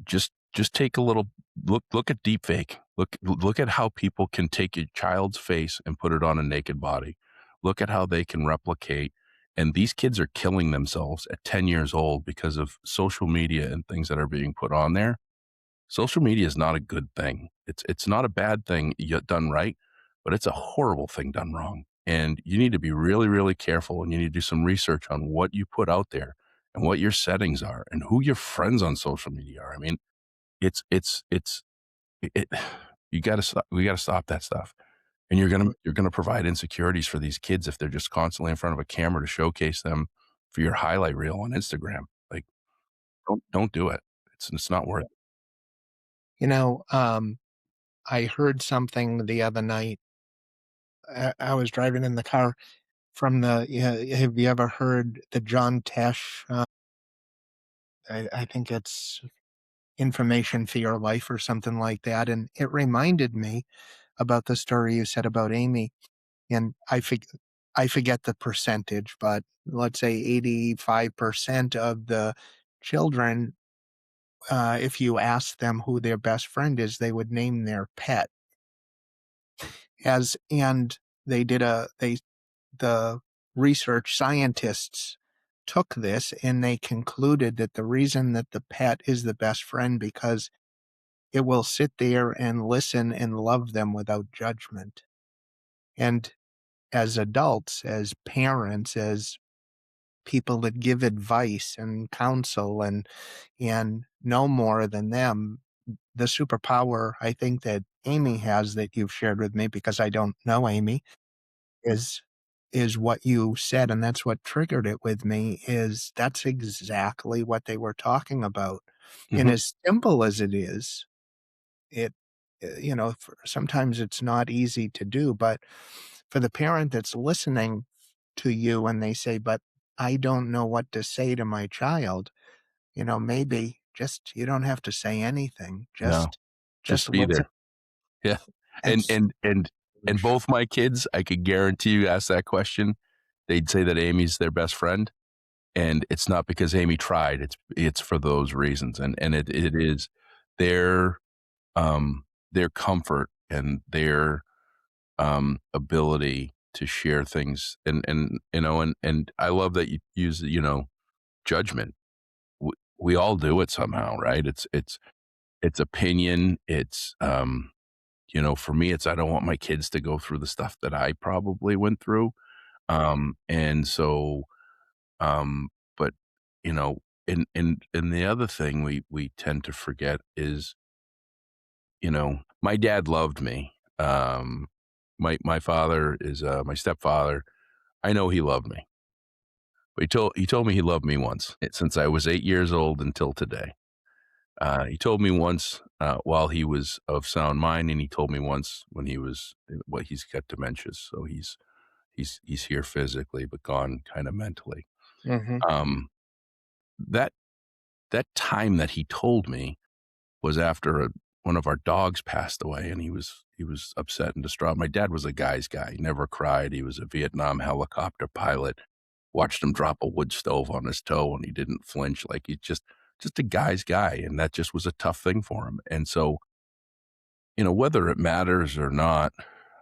just take a little look at deep fake. Look at how people can take a child's face and put it on a naked body. Look at how they can replicate. And these kids are killing themselves at 10 years old because of social media and things that are being put on there. Social media is not a good thing. It's not a bad thing yet done right, but it's a horrible thing done wrong. And you need to be really, really careful, and you need to do some research on what you put out there and what your settings are and who your friends on social media are. I mean, it's it you gotta stop we gotta stop that stuff. And you're gonna provide insecurities for these kids if they're just constantly in front of a camera to showcase them for your highlight reel on Instagram. Like, don't do it. It's not worth it. You know, I heard something the other night. I was driving in the car from the yeah, have you ever heard the John Tesh, I think it's Information for Your Life or something like that, and it reminded me about the story you said about Amy, and I forget the percentage, but let's say 85% of the children, if you ask them who their best friend is, they would name their pet as and they did a they the research scientists took this and they concluded that the reason that the pet is the best friend because it will sit there and listen and love them without judgment. And as adults, as parents, as people that give advice and counsel and know more than them, the superpower I think that Amy has that you've shared with me because I don't know Amy is what you said, and that's what triggered it with me, is that's exactly what they were talking about. And Mhm. as simple as it is, it sometimes it's not easy to do, but for the parent that's listening to you and they say, "But I don't know what to say to my child," maybe just you don't have to say anything. No, Just just be listen there. Yeah. and And see and and the and solution. both my kids, I could guarantee you ask that question, they'd say that Amy's their best friend, and it's not because Amy tried, it's for those reasons, and it is their, their comfort and their, ability to share things and I love that you use, judgment. we all do it somehow, right? It's opinion. For me, it's I don't want my kids to go through the stuff that I probably went through. And so, um, but you know, and the other thing we tend to forget is, my dad loved me. My father is my stepfather. I know he loved me, but he told me he loved me once since I was 8 years old until today. He told me once while he was of sound mind, and he told me once when he's got dementia, so he's here physically but gone kind of mentally. Hmm. Um, that that time that he told me was after one of our dogs passed away, and he was upset and distraught. My dad was a guy's guy. He never cried. He was a Vietnam helicopter pilot. Watched him drop a wood stove on his toe, and he didn't flinch. Like he just a guy's guy, and that just was a tough thing for him. And so, whether it matters or not,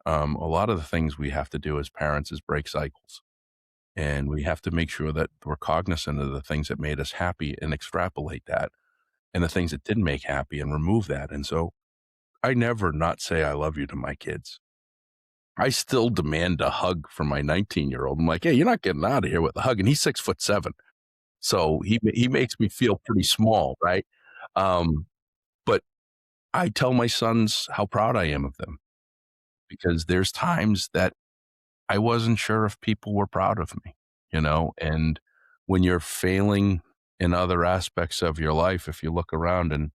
a lot of the things we have to do as parents is break cycles. And we have to make sure that we're cognizant of the things that made us happy and extrapolate that, and the things that didn't make happy and remove that. And so I never not say I love you to my kids. I still demand a hug from my 19-year-old. I'm like, hey, you're not getting out of here with a hug. And he's 6'7". So he makes me feel pretty small, right? Um, but I tell my sons how proud I am of them, because there's times that I wasn't sure if people were proud of me, and when you're failing in other aspects of your life, if you look around and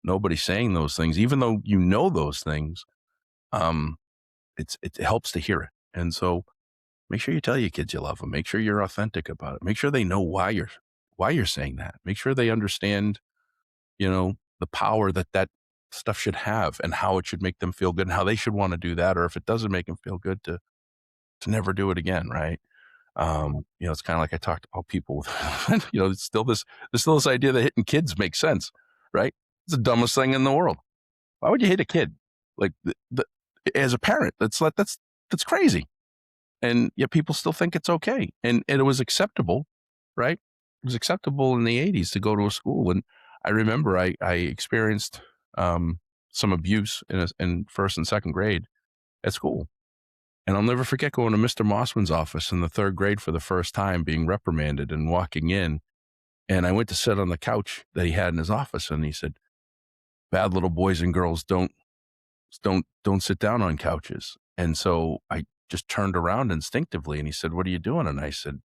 nobody's saying those things, even though you know those things, um, it helps to hear it. And so make sure you tell your kids you love them. Make sure you're authentic about it. Make sure they know why you're saying that. Make sure they understand, the power that stuff should have, and how it should make them feel good, and how they should want to do that, or if it doesn't make them feel good, to never do it again, right? It's kind of like I talked about people with, there's still this idea that hitting kids makes sense, right? It's the dumbest thing in the world. Why would you hit a kid? Like as a parent, that's crazy. And yet people still think it's okay. And it was acceptable, right? It was acceptable in the 80s to go to a school. And I remember I experienced some abuse in first and second grade at school. And I'll never forget going to Mr. Mossman's office in the third grade for the first time, being reprimanded and walking in. And I went to sit on the couch that he had in his office, and he said, "Bad little boys and girls don't sit down on couches." And so I just turned around instinctively, and he said, "What are you doing?" And I said,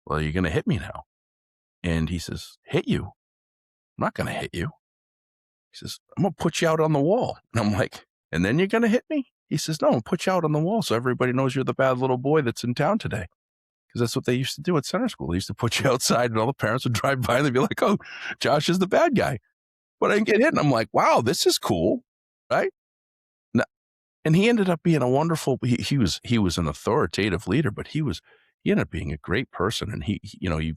"Well, you're going to hit me now." And he says, "Hit you? I'm not going to hit you." He says, "I'm going to put you out on the wall." And I'm like, "And then you're going to hit me?" He says, "No, I'll put you out on the wall so everybody knows you're the bad little boy that's in town today." Because that's what they used to do at center school. They used to put you outside, and all the parents would drive by and they'd be like, "Oh, Josh is the bad guy." But I didn't get hit. And I'm like, wow, this is cool. Right. And he ended up being a wonderful, he was an authoritative leader, but he ended up being a great person. And he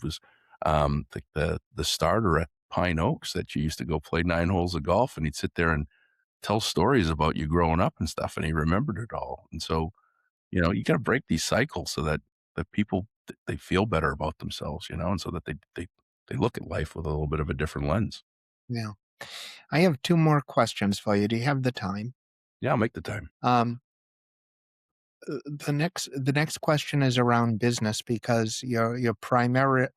was the starter at Pine Oaks that you used to go play 9 holes of golf, and he'd sit there and tell stories about you growing up and stuff. And he remembered it all. And so, you got to break these cycles so that people, they feel better about themselves, and so that they look at life with a little bit of a different lens. Yeah. I have two more questions for you. Do you have the time? Yeah, I'll make the time. Um, the next question is around business, because your primary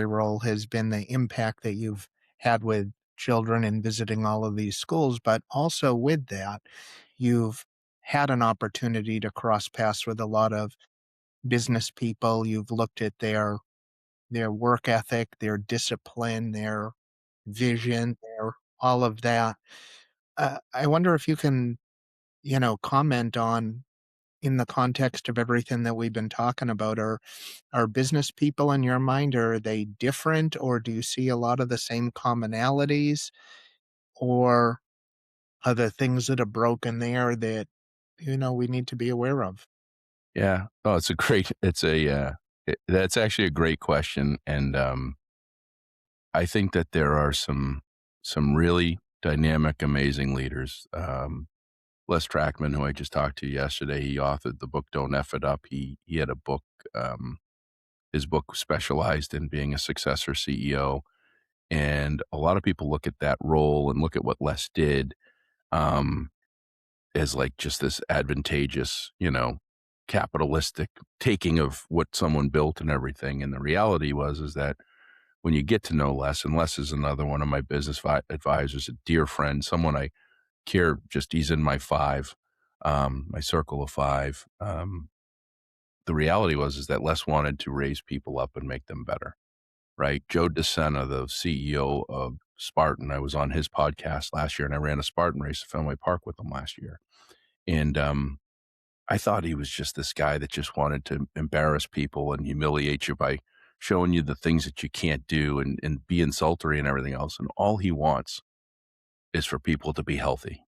role has been the impact that you've had with children and visiting all of these schools, but also with that, you've had an opportunity to cross paths with a lot of business people. You've looked at their work ethic, their discipline, their vision, their all of that. I wonder if you can, comment on, in the context of everything that we've been talking about, are business people in your mind, are they different, or do you see a lot of the same commonalities, or are there things that are broken there that, we need to be aware of? Yeah. Oh, that's actually a great question. And I think that there are some really dynamic, amazing leaders. Les Trackman, who I just talked to yesterday, he authored the book "Don't F It Up." He had a book. Um, His book specialized in being a successor CEO, and a lot of people look at that role and look at what Les did, um, as like just this advantageous, capitalistic taking of what someone built and everything. And the reality is that when you get to know Les, and Les is another one of my business advisors, a dear friend, someone I care, just he's in my five, my circle of five. The reality is that Les wanted to raise people up and make them better, right? Joe DeSena, the CEO of Spartan, I was on his podcast last year, and I ran a Spartan race at Fenway Park with him last year. And I thought he was just this guy that just wanted to embarrass people and humiliate you by showing you the things that you can't do and be insultory and everything else. And all he wants is for people to be healthy.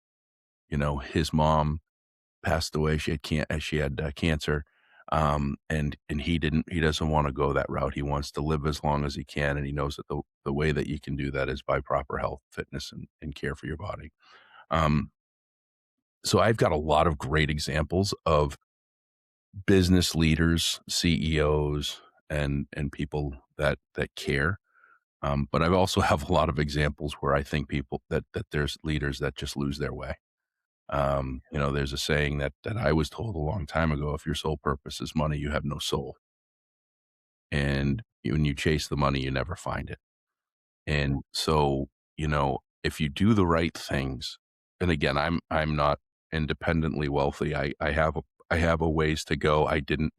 His mom passed away. She had cancer. And he doesn't want to go that route. He wants to live as long as he can. And he knows that the way that you can do that is by proper health, fitness, and care for your body. Um, so I've got a lot of great examples of business leaders, CEOs, and people that care. But I also have a lot of examples where I think people that there's leaders that just lose their way. There's a saying that I was told a long time ago: if your sole purpose is money, you have no soul. And when you chase the money, you never find it. And so, if you do the right things, and again, I'm not independently wealthy. I have a ways to go. I didn't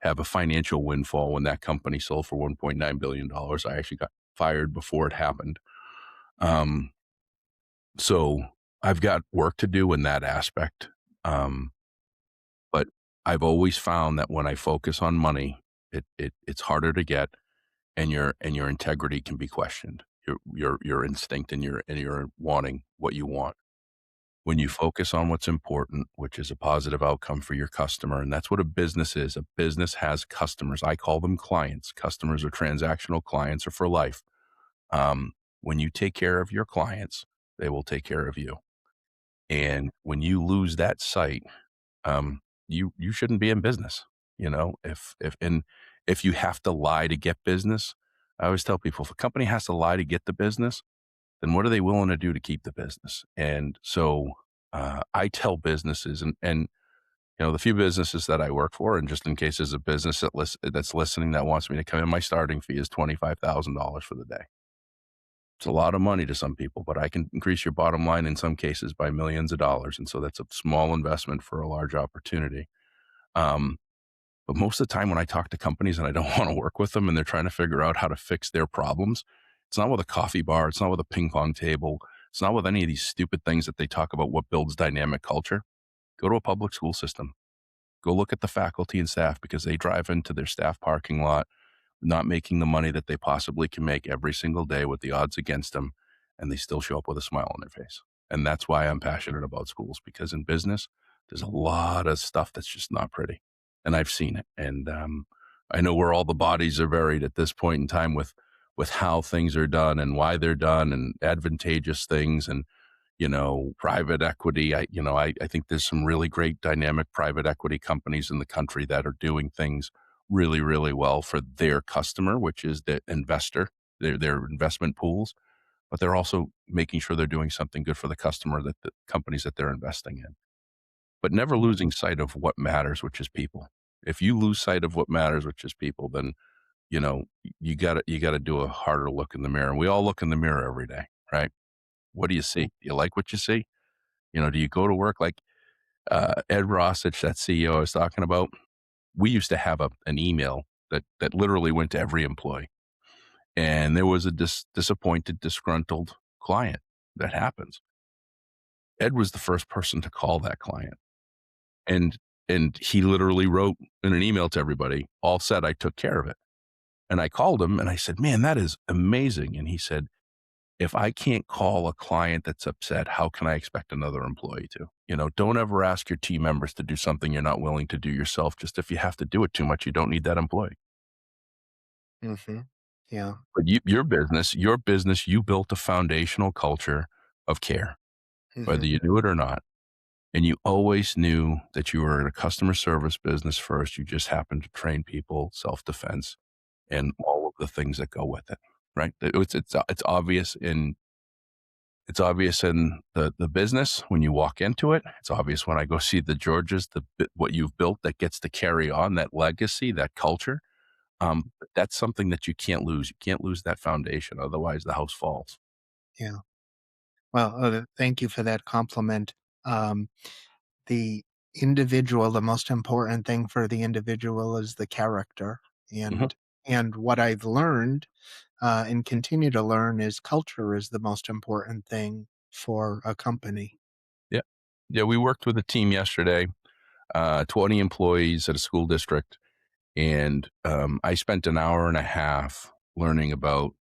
have a financial windfall when that company sold for $1.9 billion. I actually got fired before it happened. Um, so I've got work to do in that aspect. Um, but I've always found that when I focus on money, it's harder to get, and your integrity can be questioned. Your instinct and your wanting what you want. When you focus on what's important, which is a positive outcome for your customer, and that's what a business is. A business has customers. I call them clients. Customers are transactional, clients are for life. When you take care of your clients, they will take care of you. And when you lose that sight, you shouldn't be in business. If you have to lie to get business, I always tell people, if a company has to lie to get the business, then what are they willing to do to keep the business? And so I tell businesses, and the few businesses that I work for, and just in case there's a business that's listening that wants me to come in, my starting fee is $25,000 for the day. It's a lot of money to some people, but I can increase your bottom line in some cases by millions of dollars. And so that's a small investment for a large opportunity. Um, but most of the time when I talk to companies and I don't want to work with them and they're trying to figure out how to fix their problems, it's not with a coffee bar. It's not with a ping pong table. It's not with any of these stupid things that they talk about what builds dynamic culture. Go to a public school system. Go look at the faculty and staff, because they drive into their staff parking lot not making the money that they possibly can make every single day with the odds against them, and they still show up with a smile on their face. And that's why I'm passionate about schools, because in business, there's a lot of stuff that's just not pretty. And I've seen it. And I know where all the bodies are buried at this point in time with how things are done and why they're done and advantageous things and private equity. I think there's some really great dynamic private equity companies in the country that are doing things really, really well for their customer, which is the investor, their investment pools, but they're also making sure they're doing something good for the customer, that the companies that they're investing in, but never losing sight of what matters, which is people. If you lose sight of what matters, which is people, then, you gotta do a harder look in the mirror. And we all look in the mirror every day, right? What do you see? Do you like what you see? Do you go to work like Ed Rossich, that CEO I was talking about? We used to have an email that literally went to every employee, and there was a disappointed, disgruntled client. That happens. Ed was the first person to call that client, and and he literally wrote in an email to everybody, all said, I took care of it. And I called him and I said, man, that is amazing. And he said, if I can't call a client that's upset, how can I expect another employee to? Don't ever ask your team members to do something you're not willing to do yourself. Just if you have to do it too much, you don't need that employee. Mm-hmm. Yeah. But your business, you built a foundational culture of care, whether Mm-hmm. you knew it or not. And you always knew that you were in a customer service business first. You just happened to train people self-defense. and all of the things that go with it, right? It's obvious in the business when you walk into it. It's obvious when I go see the Georges, what you've built that gets to carry on that legacy, that culture. But that's something that you can't lose. You can't lose that foundation, otherwise the house falls. Yeah. Well, thank you for that compliment. Um, the the most important thing for the individual is the character. Mhm. And what I've learned and continue to learn is culture is the most important thing for a company. Yeah. Yeah, we worked with a team yesterday, 20 employees at a school district, and I spent an hour and a half learning about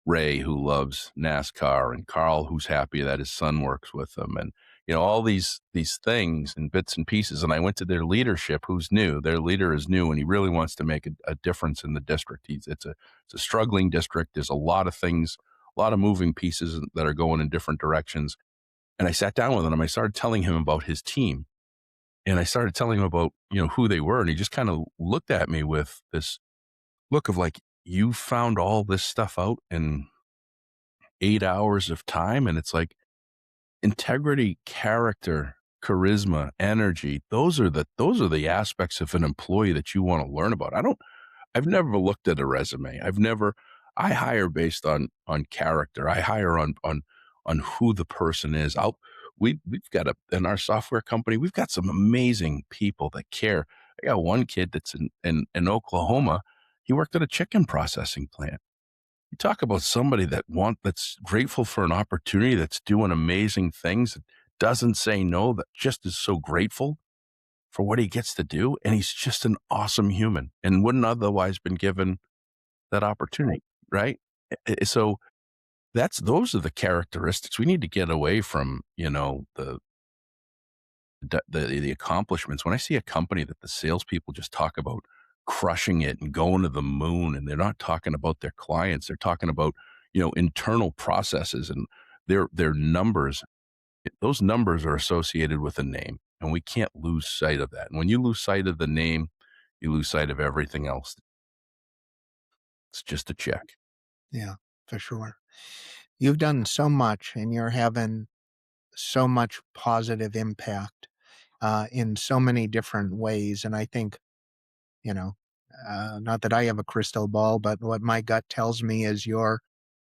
Ray, who loves NASCAR, and Carl, who's happy that his son works with him, and all these things and bits and pieces. And I went to their leadership, who's new. Their leader is new, and he really wants to make a difference in the district. It's a struggling district. There's a lot of things, a lot of moving pieces that are going in different directions. And I sat down with him. I started telling him about his team, and I started telling him about who they were, and he just kind of looked at me with this look of like, you found all this stuff out in 8 hours of time. And it's like integrity, character, charisma, energy. Those are the aspects of an employee that you want to learn about. I've never looked at a resume. I hire based on character. I hire on who the person is. We've got in our software company, we've got some amazing people that care. I got one kid that's in Oklahoma. He worked at a chicken processing plant. You talk about somebody that's grateful for an opportunity, that's doing amazing things, that doesn't say no, that just is so grateful for what he gets to do, and he's just an awesome human and wouldn't otherwise been given that opportunity, right? So those are the characteristics. We need to get away from, the accomplishments. When I see a company that the salespeople just talk about crushing it and going to the moon, and they're not talking about their clients, they're talking about internal processes and their numbers. Those numbers are associated with a name, and we can't lose sight of that. And when you lose sight of the name, you lose sight of everything else. It's just a check. Yeah, for sure. You've done so much and you're having so much positive impact in so many different ways. And I think, you know, not that I have a crystal ball, but what my gut tells me is your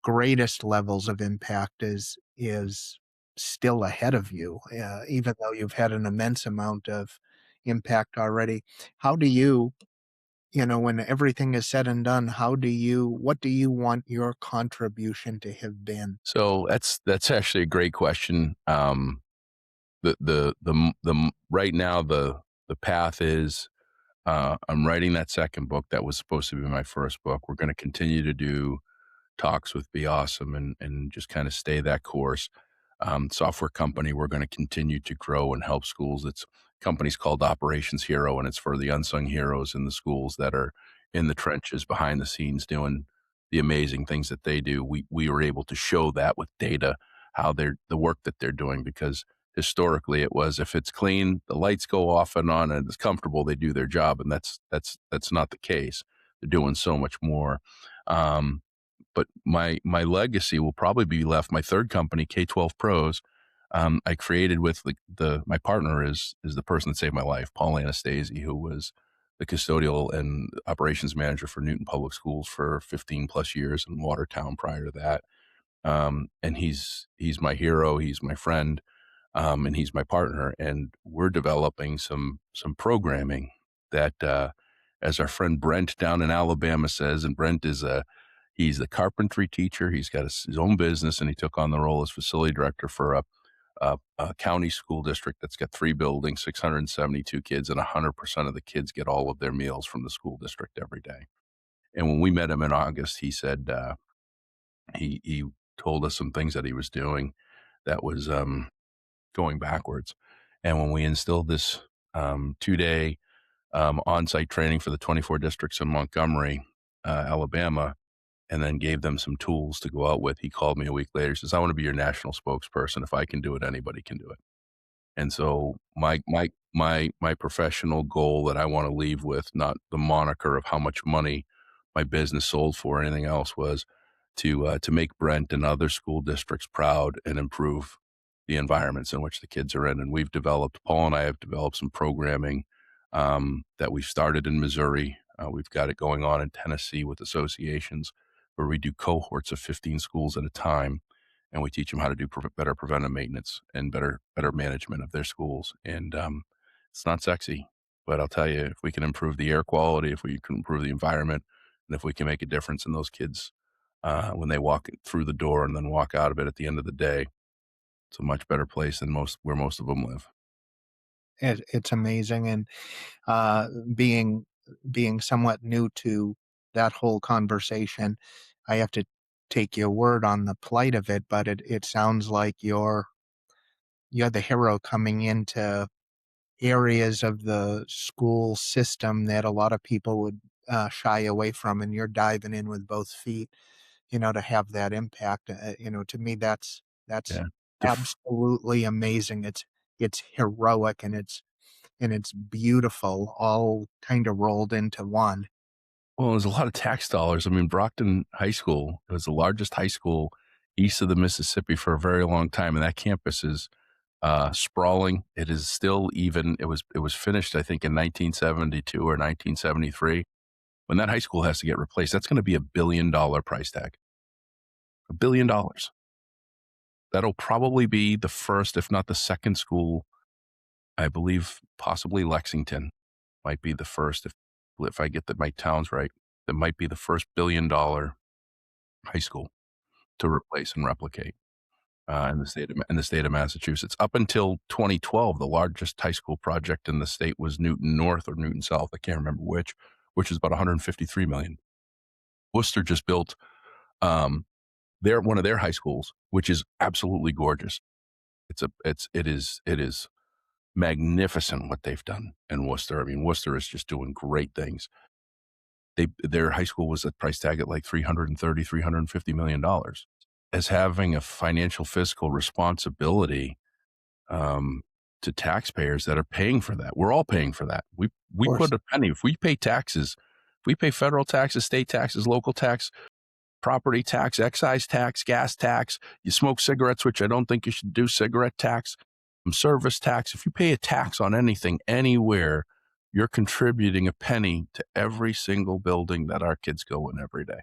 greatest levels of impact is still ahead of you, even though you've had an immense amount of impact already. How do you, when everything is said and done, what do you want your contribution to have been? So that's actually a great question. Right now the path is, I'm writing that second book that was supposed to be my first book. We're going to continue to do talks with Be Awesome and just kind of stay that course. Software company, we're going to continue to grow and help schools. It's company's called Operations Hero, and it's for the unsung heroes in the schools that are in the trenches behind the scenes doing the amazing things that they do. We were able to show that with data, how the work that they're doing, because historically it was, if it's clean, the lights go off and on, and it's comfortable, they do their job, and that's not the case. They're doing so much more. Um, but my legacy will probably be left. My third company, K-12 Pros, I created with my partner is the person that saved my life, Paul Anastasi, who was the custodial and operations manager for Newton Public Schools for 15 plus years in Watertown prior to that. And he's my hero. He's my friend, and he's my partner. And we're developing some programming that, as our friend Brent down in Alabama says, and Brent he's the carpentry teacher. He's got his own business, and he took on the role as facility director for a county school district that's got 3 buildings, 672 kids, and 100% of the kids get all of their meals from the school district every day. And when we met him in August, he said, he told us some things that he was doing that was going backwards. And when we instilled this 2-day on-site training for the 24 districts in Montgomery, Alabama, and then gave them some tools to go out with, he called me a week later. He says, "I want to be your national spokesperson. If I can do it, anybody can do it." And so my professional goal that I want to leave with, not the moniker of how much money my business sold for or anything else was to make Brent and other school districts proud and improve the environments in which the kids are in. And Paul and I have developed some programming that we started in Missouri. We've got it going on in Tennessee with associations where we do cohorts of 15 schools at a time, and we teach them how to do better preventive maintenance and better management of their schools. And it's not sexy, but I'll tell you, if we can improve the air quality, if we can improve the environment, and if we can make a difference in those kids when they walk through the door and then walk out of it at the end of the day, it's a much better place than where most of them live. It's amazing, and uh, being being somewhat new to that whole conversation, I have to take your word on the plight of it. But it sounds like you're the hero coming into areas of the school system that a lot of people would shy away from, and you're diving in with both feet, to have that impact. To me, that's Yeah. absolutely amazing. It's heroic, and it's beautiful, all kind of rolled into one. Well, there's a lot of tax dollars. I mean, Brockton High School was the largest high school east of the Mississippi for a very long time, and that campus is sprawling. It is still even. It was finished, I think, in 1972 or 1973. When that high school has to get replaced, that's going to be $1 billion price tag. $1 billion. That'll probably be the first, if not the second school. I believe possibly Lexington might be the first, if I get my towns right. That might be the first $1 billion high school to replace and replicate in the state of Massachusetts. Up until 2012, the largest high school project in the state was Newton North or Newton South. I can't remember which is about 153 million. Worcester just built one of their high schools, which is absolutely gorgeous. It is magnificent what they've done in Worcester. I mean, Worcester is just doing great things. Their high school was at price tag at like $350 million. As having a financial fiscal responsibility to taxpayers that are paying for that. We're all paying for that. We Of course. put a penny. If we pay taxes, if we pay federal taxes, state taxes, local tax, property tax, excise tax, gas tax, you smoke cigarettes, which I don't think you should do, cigarette tax, service tax. If you pay a tax on anything, anywhere, you're contributing a penny to every single building that our kids go in every day.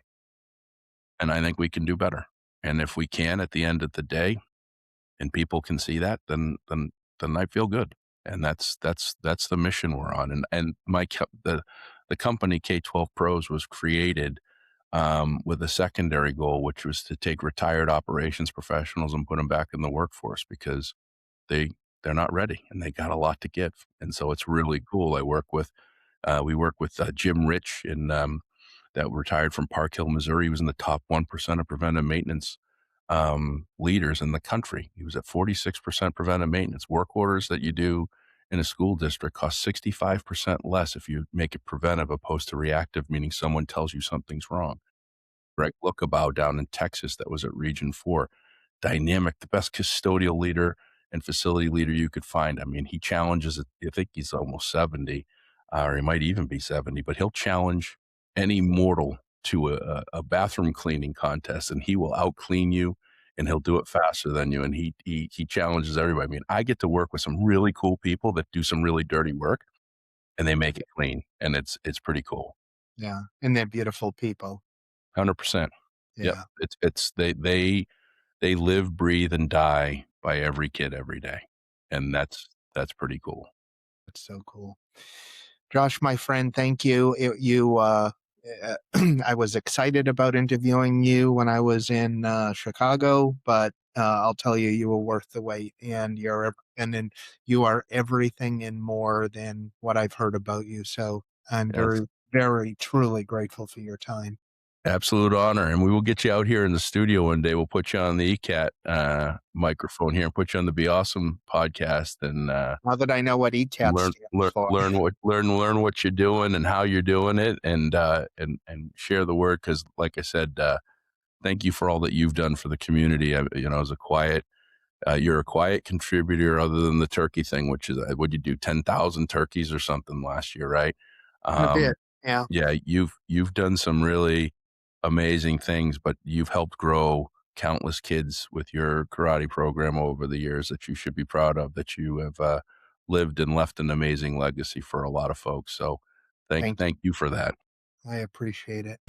And I think we can do better. And if we can at the end of the day, and people can see that, then I feel good. And that's the mission we're on. And the company K-12 Pros was created with a secondary goal, which was to take retired operations professionals and put them back in the workforce because they're not ready and they got a lot to give. And so it's really cool. We work with Jim Rich that retired from Park Hill, Missouri. He was in the top 1% of preventive maintenance leaders in the country. He was at 46% preventive maintenance. Work orders that you do in a school district cost 65% less if you make it preventive opposed to reactive, meaning someone tells you something's wrong. Greg Lookabout down in Texas that was at Region 4, dynamic, the best custodial leader and facility leader you could find. I mean, he challenges it. I think he's almost 70, or he might even be 70, but he'll challenge any mortal to a bathroom cleaning contest, and he will out clean you, and he'll do it faster than you. And he challenges everybody. I mean, I get to work with some really cool people that do some really dirty work, and they make it clean, and it's pretty cool. Yeah, and they're beautiful people. 100%. Yep. Yeah, It's they live, breathe, and die by every kid every day, and that's pretty cool. that's so cool. Josh, my friend, thank you. I was excited about interviewing you when I was in Chicago, but I'll tell you, you were worth the wait, and then you are everything and more than what I've heard about you. So I'm Yes. very, very, truly grateful for your time. Absolute honor, and we will get you out here in the studio one day. We'll put you on the ECAT microphone here and put you on the Be Awesome podcast and Now that I know what ETAP learn stands learn for. learn what you're doing and how you're doing it, and share the word. Because, like I said, thank you for all that you've done for the community. As a quiet, you're a quiet contributor, other than the turkey thing, which is what you do 10,000 turkeys or something last year, right? I Um, did. Yeah. Yeah, you've done some really amazing things, but you've helped grow countless kids with your karate program over the years that you should be proud of, that you have, lived and left an amazing legacy for a lot of folks, so Thank you. thank you for that. I appreciate it.